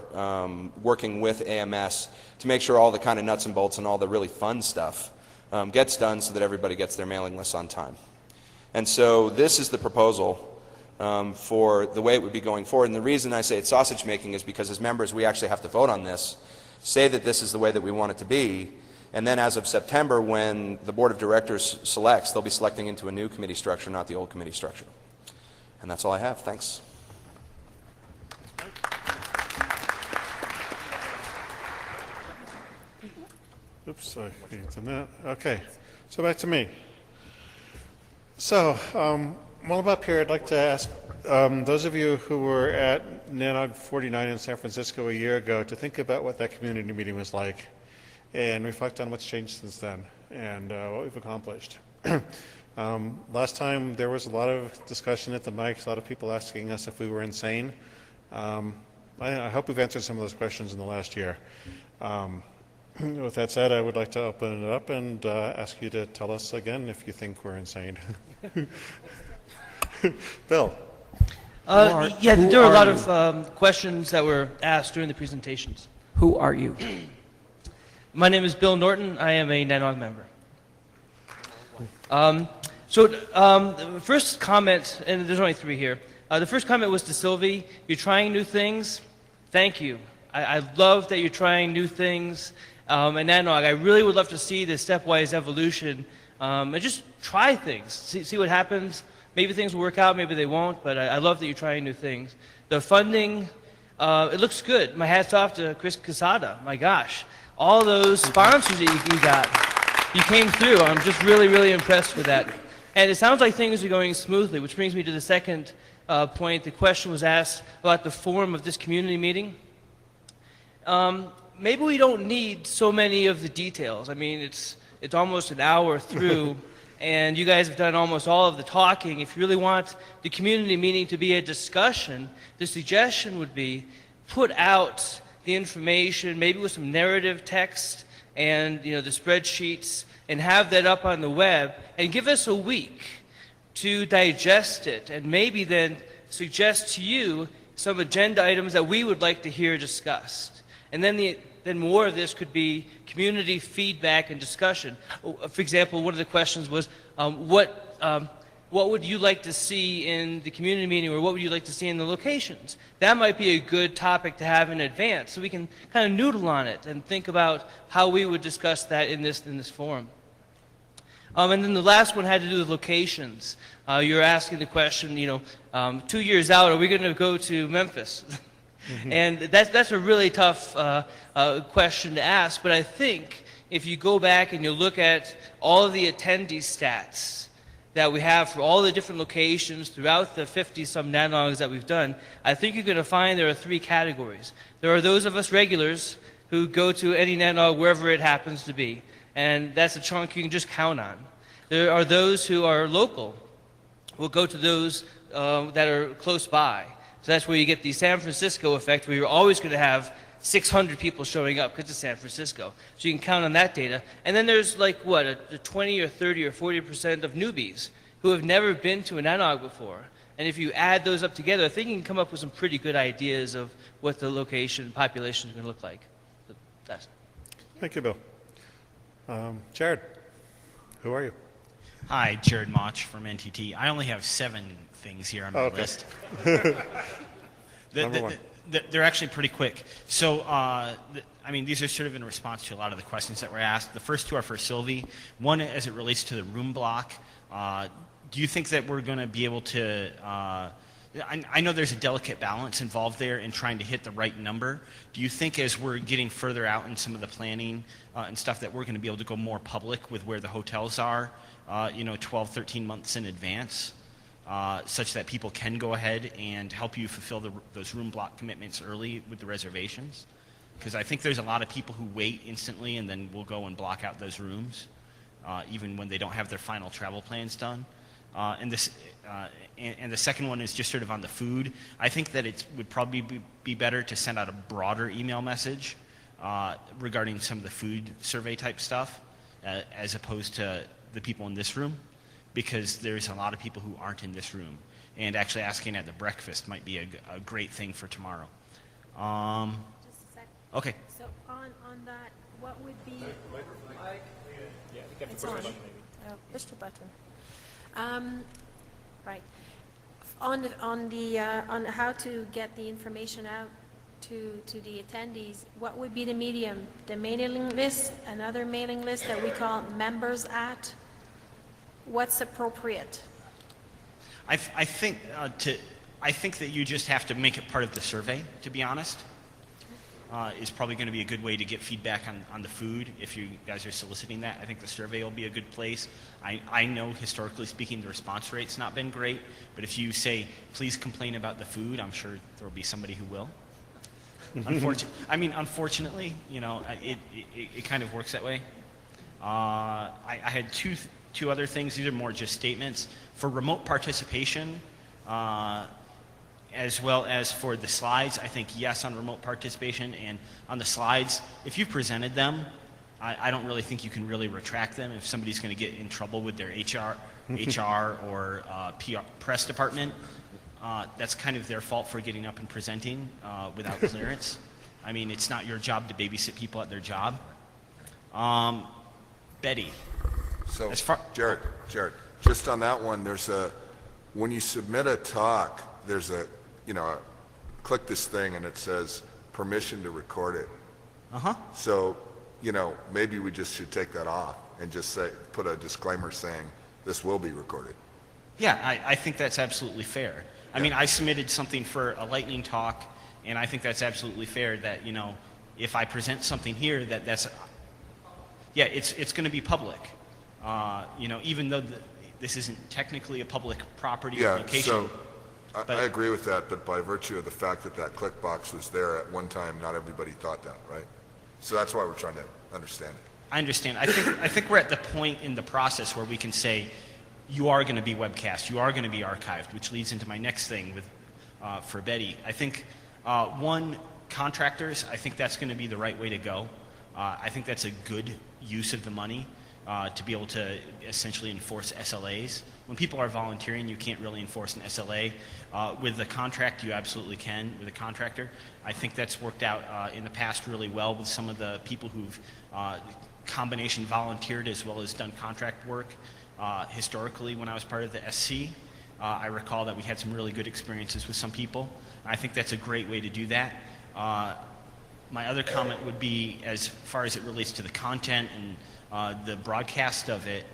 working with AMS to make sure all the kind of nuts and bolts and all the really fun stuff gets done so that everybody gets their mailing lists on time. And so this is the proposal for the way it would be going forward. And the reason I say it's sausage making is because as members we actually have to vote on this, say that this is the way that we want it to be, and then as of September, when the board of directors selects, they'll be selecting into a new committee structure, not the old committee structure. And that's all I have. Thanks. Oops, I clicked on that. Okay, so back to me. So, while I'm up here, I'd like to ask those of you who were at NANOG 49 in San Francisco a year ago to think about what that community meeting was like and reflect on what's changed since then and what we've accomplished. Last time there was a lot of discussion at the mics, a lot of people asking us if we were insane. I hope we've answered some of those questions in the last year. With that said, I would like to open it up and ask you to tell us again if you think we're insane. Bill. Yeah, there were a lot of questions that were asked during the presentations. Who are you? My name is Bill Norton. I am a NANOG member. The first comment, and there's only 3 here. The first comment was to Sylvie. You're trying new things. Thank you. I love that you're trying new things. And NANOG, I really would love to see the stepwise evolution and just try things, see what happens. Maybe things will work out, maybe they won't, but I love that you're trying new things. The funding, it looks good. My hat's off to Chris Casada. My gosh, all those sponsors that you got, you came through. I'm just really, really impressed with that. And it sounds like things are going smoothly, which brings me to the second point. The question was asked about the form of this community meeting. Maybe we don't need so many of the details. I mean, it's it's almost an hour through, and you guys have done almost all of the talking. If you really want the community meeting to be a discussion, the suggestion would be put out the information, maybe with some narrative text and the spreadsheets, and have that up on the web, and give us a week to digest it, and maybe then suggest to you some agenda items that we would like to hear discussed. And then more of this could be community feedback and discussion. For example, one of the questions was, what would you like to see in the community meeting, or what would you like to see in the locations? That might be a good topic to have in advance, so we can kind of noodle on it and think about how we would discuss that in this forum. And then the last one had to do with locations. You're asking the question, 2 years out, are we going to go to Memphis? And that's a really tough question to ask, but I think if you go back and you look at all of the attendee stats that we have for all the different locations throughout the 50-some NANOGs that we've done, I think you're going to find there are 3 categories. There are those of us regulars who go to any NANOG wherever it happens to be, and that's a chunk you can just count on. There are those who are local. We'll go to those that are close by. So that's where you get the San Francisco effect, where you're always going to have 600 people showing up because it's San Francisco. So you can count on that data. And then there's like, what, a 20 or 30 or 40% of newbies who have never been to an NANOG before. And if you add those up together, I think you can come up with some pretty good ideas of what the location population is going to look like. So that's. Thank you, Bill. Jared, who are you? Hi, Jared Mach from NTT. I only have 7 things here on my list. They're actually pretty quick. So, I mean, these are sort of in response to a lot of the questions that were asked. The first 2 are for Sylvie. One, as it relates to the room block. Do you think that we're going to be able to, I know there's a delicate balance involved there in trying to hit the right number. Do you think as we're getting further out in some of the planning and stuff that we're going to be able to go more public with where the hotels are, 12, 13 months in advance? Such that people can go ahead and help you fulfill those room block commitments early with the reservations? Because I think there's a lot of people who wait instantly and then will go and block out those rooms, even when they don't have their final travel plans done. And the second one is just sort of on the food. I think that it would probably be better to send out a broader email message regarding some of the food survey type stuff, as opposed to the people in this room, because there's a lot of people who aren't in this room, and actually asking at the breakfast might be a great thing for tomorrow. Just a second. Okay. So on that, what would be? It's on. Oh, push the button. Right. On how to get the information out to the attendees, what would be the medium? The mailing list, another mailing list that we call members at? What's appropriate? I think that you just have to make it part of the survey, to be honest. Is probably going to be a good way to get feedback on the food if you guys are soliciting that. I think the survey will be a good place. I know historically speaking the response rate's not been great, but if you say, please complain about the food, I'm sure there will be somebody who will. Unfortunately, it kind of works that way. I had two other things. These are more just statements. For remote participation, as well as for the slides, I think yes on remote participation, and on the slides, if you presented them, I don't really think you can really retract them. If somebody's going to get in trouble with their HR or PR, press department, that's kind of their fault for getting up and presenting without clearance. I mean, it's not your job to babysit people at their job. Betty. So, Jared, just on that one, when you submit a talk, there's click this thing and it says permission to record it. So, maybe we just should take that off and just put a disclaimer saying this will be recorded. Yeah, I think that's absolutely fair. I mean, I submitted something for a lightning talk, and I think that's absolutely fair that, if I present something here it's going to be public. Even though this isn't technically a public property or location. So I agree with that, but by virtue of the fact that click box was there at one time, not everybody thought that, right? So that's why we're trying to understand it. I understand. I think we're at the point in the process where we can say, you are going to be webcast, you are going to be archived, which leads into my next thing with, for Betty. I think, one, contractors, I think that's going to be the right way to go. I think that's a good use of the money to be able to essentially enforce SLAs. When people are volunteering, you can't really enforce an SLA. With the contract, you absolutely can with a contractor. I think that's worked out in the past really well with some of the people who've combination volunteered as well as done contract work. Historically, when I was part of the SC, I recall that we had some really good experiences with some people. I think that's a great way to do that. My other comment would be, as far as it relates to the content and the broadcast of it,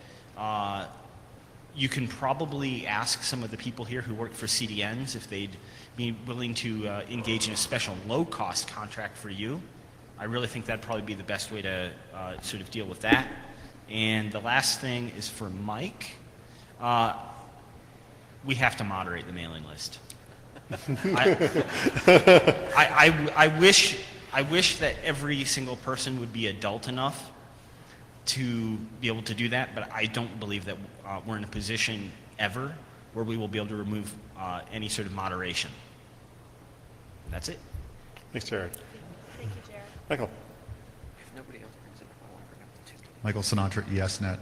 you can probably ask some of the people here who work for CDNs if they'd be willing to engage in a special low-cost contract for you. I really think that'd probably be the best way to sort of deal with that. And the last thing is for Mike. We have to moderate the mailing list. I wish that every single person would be adult enough to be able to do that, but I don't believe that we're in a position ever where we will be able to remove any sort of moderation. That's it. Thanks, Jared. Thank you, Jared. Michael. If nobody else brings it up, I want to bring up the two. Michael Sinatra, ESNet.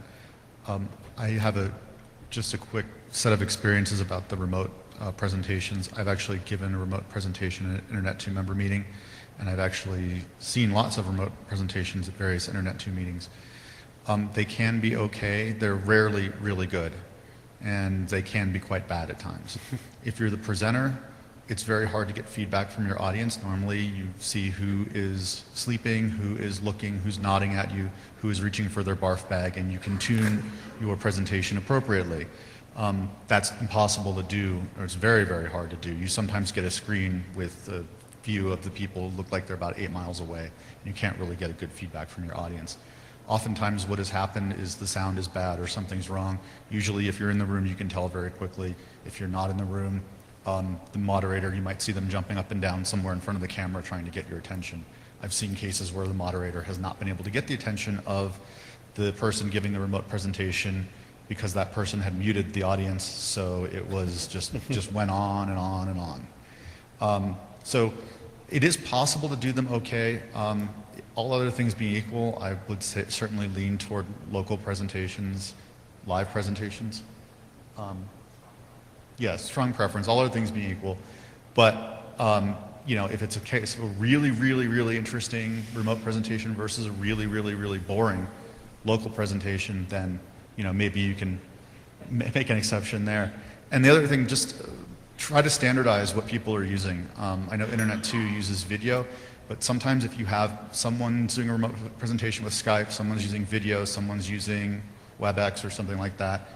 I have just a quick set of experiences about the remote presentations. I've actually given a remote presentation at an Internet 2 member meeting, and I've actually seen lots of remote presentations at various Internet 2 meetings. They can be okay. They're rarely really good, and they can be quite bad at times. If you're the presenter, it's very hard to get feedback from your audience. Normally you see who is sleeping, who is looking, who's nodding at you, who is reaching for their barf bag, and you can tune your presentation appropriately. That's impossible to do, or it's very, very hard to do. You sometimes get a screen with a view of the people who look like they're about 8 miles away, and you can't really get a good feedback from your audience. Oftentimes what has happened is the sound is bad or something's wrong. Usually if you're in the room, you can tell very quickly. If you're not in the room, the moderator, you might see them jumping up and down somewhere in front of the camera trying to get your attention. I've seen cases where the moderator has not been able to get the attention of the person giving the remote presentation because that person had muted the audience, so it was just went on and on and on. So it is possible to do them okay. All other things being equal, I would say, certainly lean toward local presentations, live presentations. Yes, strong preference, all other things being equal. But you know, if it's a case of a really, really, really interesting remote presentation versus a really, really, really boring local presentation, then you know, maybe you can make an exception there. And the other thing, just try to standardize what people are using. I know Internet 2 uses video, but sometimes if you have someone doing a remote presentation with Skype, someone's using video, someone's using WebEx or something like that,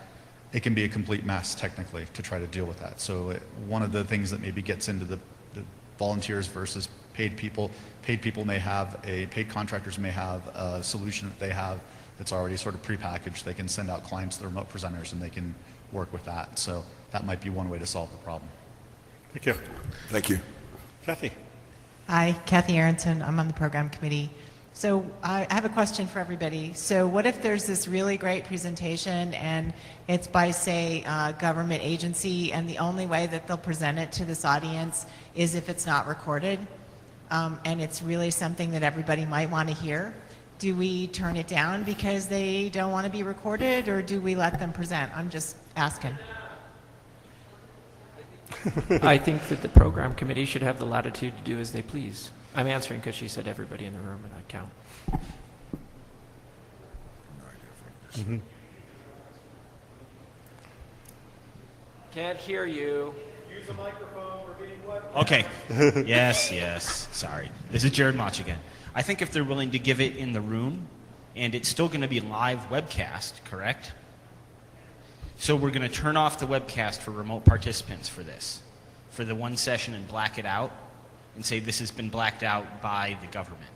it can be a complete mess technically to try to deal with that. So one of the things that maybe gets into the volunteers versus paid people may have paid contractors may have a solution that they have that's already sort of prepackaged. They can send out clients to the remote presenters and they can work with that. So that might be one way to solve the problem. Thank you. Thank you. Kathy. Hi, Kathy Aronson. I'm on the program committee. So I have a question for everybody. So what if there's this really great presentation and it's by, say, a government agency, and the only way that they'll present it to this audience is if it's not recorded, and it's really something that everybody might want to hear? Do we turn it down because they don't want to be recorded, or do we let them present? I'm just asking. I think that the program committee should have the latitude to do as they please. I'm answering because she said everybody in the room, and I count. Mm-hmm. Can't hear you. Use the microphone. We're getting what? Okay. Yes. Sorry. This is Jared Mach again. I think if they're willing to give it in the room, and it's still going to be live webcast, correct? So we're going to turn off the webcast for remote participants for this, for the one session, and black it out and say this has been blacked out by the government.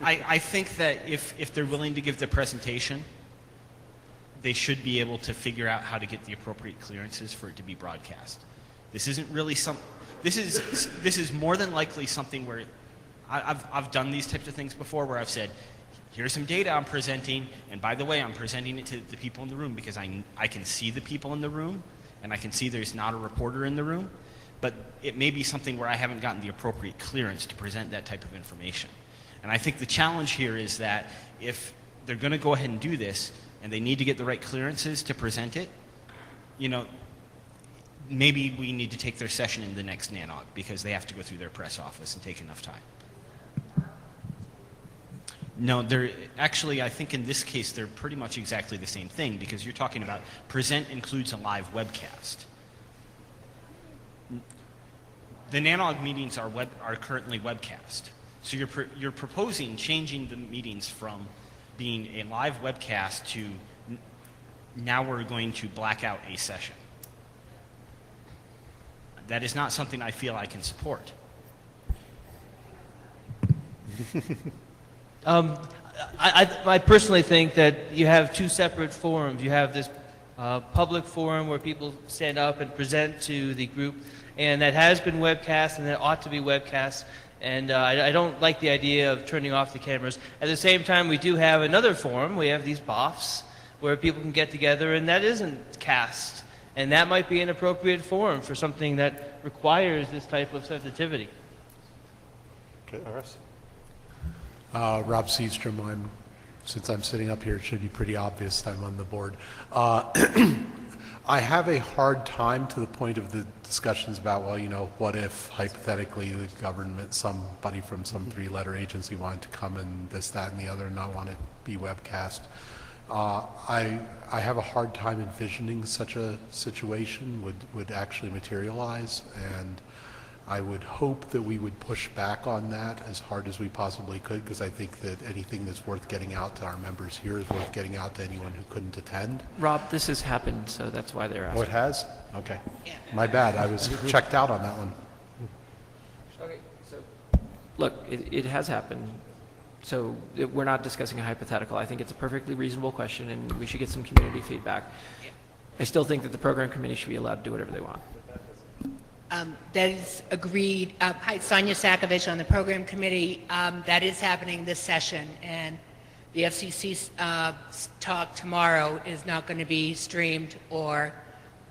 I think that if they're willing to give the presentation, they should be able to figure out how to get the appropriate clearances for it to be broadcast. This isn't really this is more than likely something where I've done these types of things before where I've said, here's some data I'm presenting, and by the way, I'm presenting it to the people in the room because I can see the people in the room, and I can see there's not a reporter in the room, but it may be something where I haven't gotten the appropriate clearance to present that type of information. And I think the challenge here is that if they're going to go ahead and do this, and they need to get the right clearances to present it, you know, maybe we need to take their session in the next NANOG because they have to go through their press office and take enough time. No, actually, I think in this case, they're pretty much exactly the same thing because you're talking about present includes a live webcast. The NANOG meetings are currently webcast. So you're proposing changing the meetings from being a live webcast to now we're going to black out a session. That is not something I feel I can support. I personally think that you have two separate forums. You have this public forum where people stand up and present to the group, and that has been webcast and that ought to be webcast. And I don't like the idea of turning off the cameras. At the same time, we do have another forum. We have these BOFs where people can get together, and that isn't cast. And that might be an appropriate forum for something that requires this type of sensitivity. Okay, RS. Rob Seastrom. Since I'm sitting up here, it should be pretty obvious that I'm on the board. I have a hard time to the point of the discussions about, well, you know, what if hypothetically the government, somebody from some three-letter agency wanted to come and this, that, and the other and not want it to be webcast. I have a hard time envisioning such a situation would actually materialize, and I would hope that we would push back on that as hard as we possibly could, because I think that anything that's worth getting out to our members here is worth getting out to anyone who couldn't attend. Rob, this has happened, so that's why they're asking. Oh, it has? Okay. My bad. I was checked out on that one. Okay, so look, it has happened. So we're not discussing a hypothetical. I think it's a perfectly reasonable question, and we should get some community feedback. I still think that the program committee should be allowed to do whatever they want. That is agreed. Hi, Sonia Sakovich on the program committee. That is happening this session, and the FCC talk tomorrow is not going to be streamed or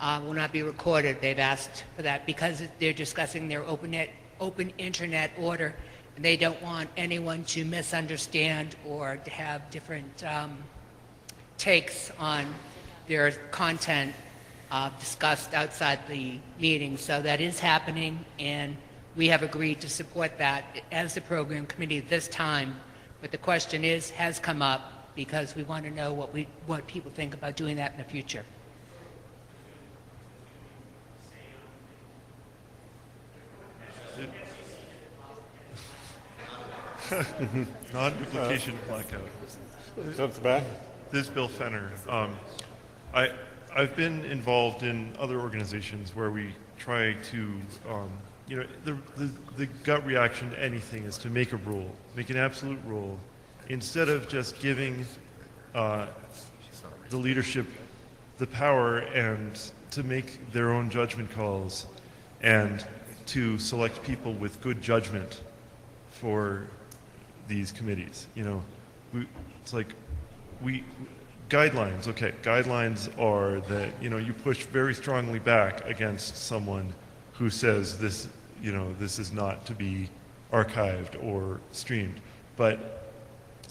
will not be recorded. They've asked for that because they're discussing their open internet order, and they don't want anyone to misunderstand or to have different takes on their content discussed outside the meeting. So that is happening, and we have agreed to support that as the program committee this time. But the question has come up because we want to know what people think about doing that in the future. Non-duplication blackout. That's bad. This is Bill Fenner. I've been involved in other organizations where we try to, you know, the gut reaction to anything is to make a rule, make an absolute rule, instead of just giving the leadership the power and to make their own judgment calls and to select people with good judgment for these committees. You know, it's like guidelines, okay, guidelines are that, you know, you push very strongly back against someone who says this, you know, this is not to be archived or streamed, but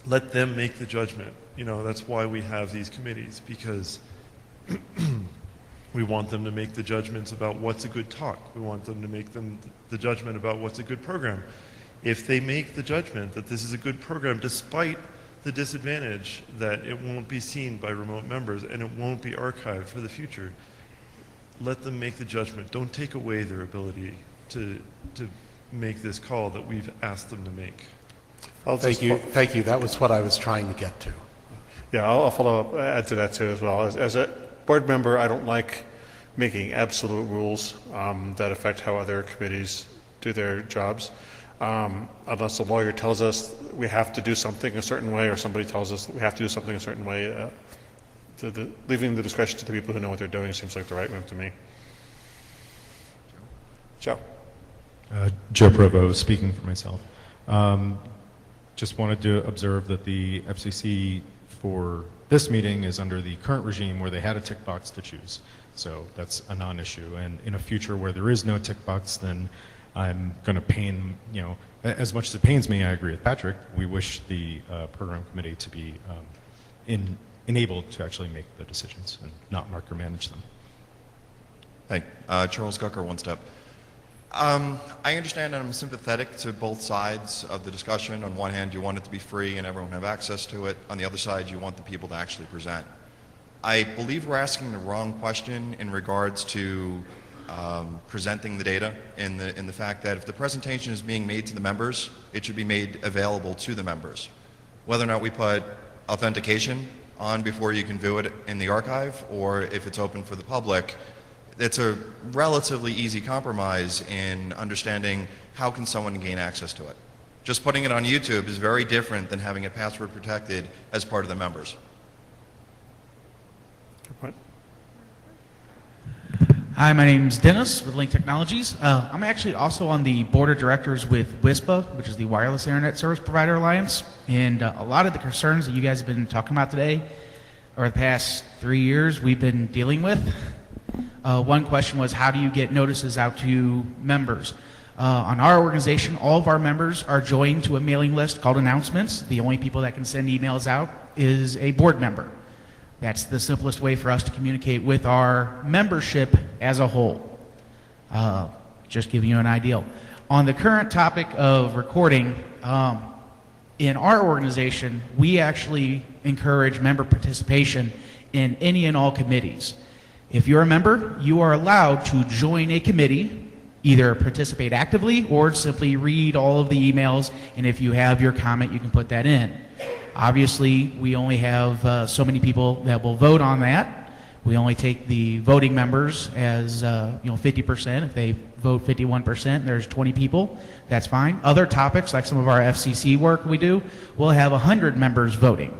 let them make the judgment. You know, that's why we have these committees, because we want them to make the judgments about what's a good talk. We want them to make the judgment about what's a good program. If they make the judgment that this is a good program, despite the disadvantage that it won't be seen by remote members and it won't be archived for the future, let them make the judgment. Don't take away their ability to make this call that we've asked them to make. Thank you. That was what I was trying to get to. Yeah, I'll follow up, add to that too as well. As a board member, I don't like making absolute rules that affect how other committees do their jobs. Unless the lawyer tells us we have to do something a certain way, or somebody tells us we have to do something a certain way, leaving the discretion to the people who know what they're doing seems like the right move to me. Joe. Joe Provo, speaking for myself. Just wanted to observe that the FCC for this meeting is under the current regime where they had a tick box to choose. So that's a non-issue. And in a future where there is no tick box, then I'm going to pain, as much as it pains me, I agree with Patrick, we wish the program committee to be enabled to actually make the decisions and not micromanage them. Hey, Charles Gucker, One Step. I understand and I'm sympathetic to both sides of the discussion. On one hand, you want it to be free and everyone have access to it. On the other side, you want the people to actually present. I believe we're asking the wrong question in regards to presenting the data in the fact that if the presentation is being made to the members, it should be made available to the members. Whether or not we put authentication on before you can view it in the archive, or if it's open for the public, it's a relatively easy compromise in understanding how can someone gain access to it. Just putting it on YouTube is very different than having it password protected as part of the members. Good point. Hi, my name is Dennis with Link Technologies. I'm actually also on the board of directors with WISPA, which is the Wireless Internet Service Provider Alliance. And a lot of the concerns that you guys have been talking about today, or the past 3 years, we've been dealing with. One question was, how do you get notices out to members? On our organization, all of our members are joined to a mailing list called announcements. The only people that can send emails out is a board member. That's the simplest way for us to communicate with our membership as a whole. Just giving you an idea. On the current topic of recording, in our organization, we actually encourage member participation in any and all committees. If you're a member, you are allowed to join a committee, either participate actively or simply read all of the emails, and if you have your comment, you can put that in. Obviously, we only have so many people that will vote on that. We only take the voting members as 50%. If they vote 51%, there's 20 people. That's fine. Other topics, like some of our FCC work we do, we'll have 100 members voting.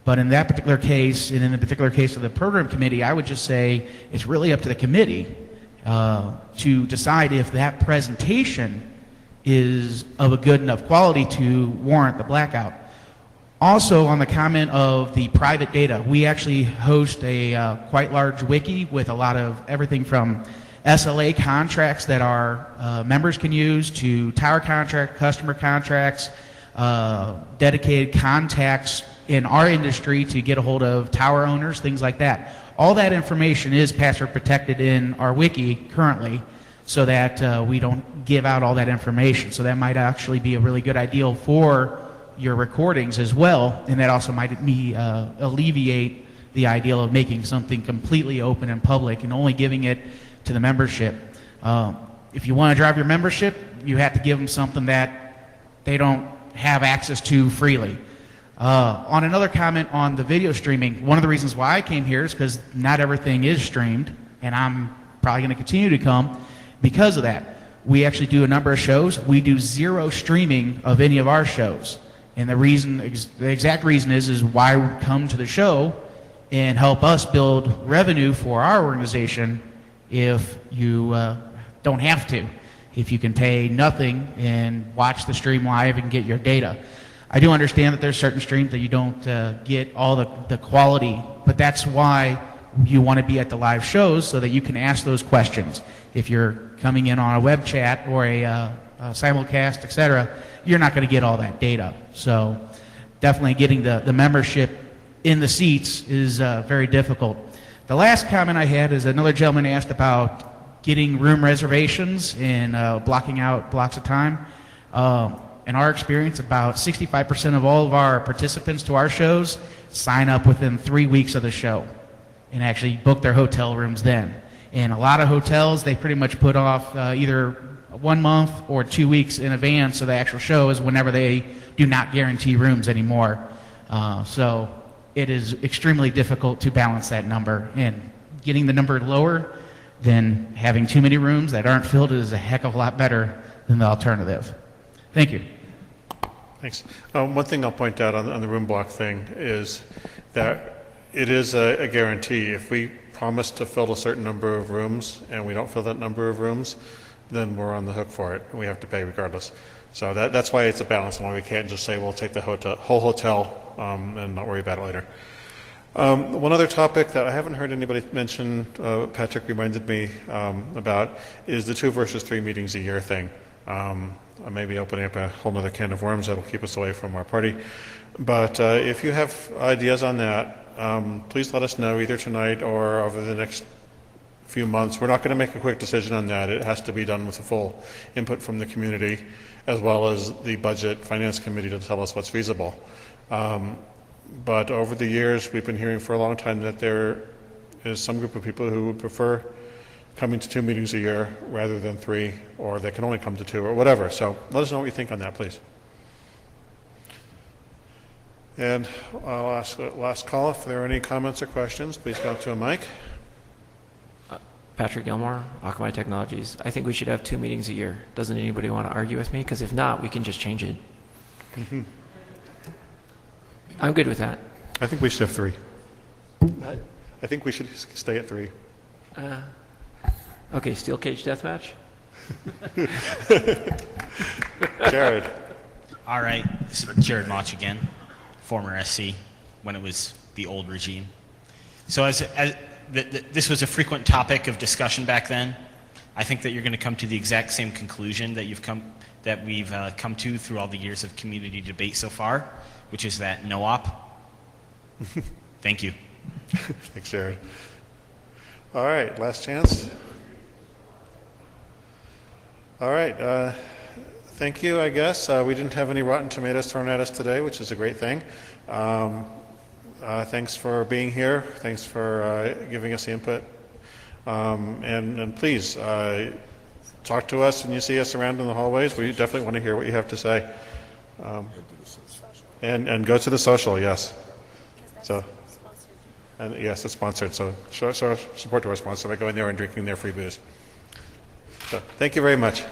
But in that particular case, and in the particular case of the program committee, I would just say it's really up to the committee to decide if that presentation is of a good enough quality to warrant the blackout. Also, on the comment of the private data, we actually host a quite large wiki with a lot of everything from SLA contracts that our members can use to tower contract, customer contracts, dedicated contacts in our industry to get a hold of tower owners, things like that. All that information is password protected in our wiki currently, so that we don't give out all that information. So that might actually be a really good idea for your recordings as well, and that also might alleviate the ideal of making something completely open and public and only giving it to the membership. If you want to drive your membership, you have to give them something that they don't have access to freely. On another comment on the video streaming, one of the reasons why I came here is because not everything is streamed, and I'm probably going to continue to come because of that. We actually do a number of shows. We do zero streaming of any of our shows. And the exact reason is why we come to the show and help us build revenue for our organization if you don't have to. If you can pay nothing and watch the stream live and get your data. I do understand that there's certain streams that you don't get all the quality, but that's why you want to be at the live shows so that you can ask those questions. If you're coming in on a web chat or a simulcast, etc., you're not going to get all that data. So definitely getting the membership in the seats is very difficult. The last comment I had is another gentleman asked about getting room reservations and blocking out blocks of time. In our experience, about 65% of all of our participants to our shows sign up within 3 weeks of the show and actually book their hotel rooms then. And a lot of hotels, they pretty much put off either 1 month or 2 weeks in advance of the actual show is whenever they do not guarantee rooms anymore. So it is extremely difficult to balance that number, and getting the number lower than having too many rooms that aren't filled is a heck of a lot better than the alternative. Thank you. Thanks. One thing I'll point out on the room block thing is that it is a guarantee. If we promise to fill a certain number of rooms and we don't fill that number of rooms, then we're on the hook for it. We have to pay regardless. So that's why it's a balance, and why we can't just say we'll take the whole hotel and not worry about it later. One other topic that I haven't heard anybody mention, Patrick reminded me about, is the 2 versus 3 meetings a year thing. I may be opening up a whole other can of worms that will keep us away from our party. But if you have ideas on that, please let us know either tonight or over the next few months. We're not going to make a quick decision on that. It has to be done with the full input from the community, as well as the Budget Finance Committee to tell us what's feasible. But over the years, we've been hearing for a long time that there is some group of people who would prefer coming to 2 meetings a year rather than 3, or they can only come to 2, or whatever. So let us know what you think on that, please. And I'll ask last call if there are any comments or questions. Please go up to a mic. Patrick Gilmore, Akamai Technologies. I think we should have 2 meetings a year. Doesn't anybody want to argue with me? Because if not, we can just change it. I'm good with that. I think we should have 3. I think we should stay at 3. Okay, steel cage deathmatch? Jared. All right, this is Jared Mach again, former SC, when it was the old regime. So this was a frequent topic of discussion back then. I think that you're going to come to the exact same conclusion that we've come to through all the years of community debate so far, which is that no op. Thank you. Thanks, Jared. All right, last chance. All right, thank you, I guess. We didn't have any rotten tomatoes thrown at us today, which is a great thing. Thanks for being here. Thanks for giving us the input. And please, talk to us when you see us around in the hallways. We definitely want to hear what you have to say. And go to the social, yes. So, and yes, it's sponsored. So show support to our sponsor by going there and drinking their free booze. So thank you very much.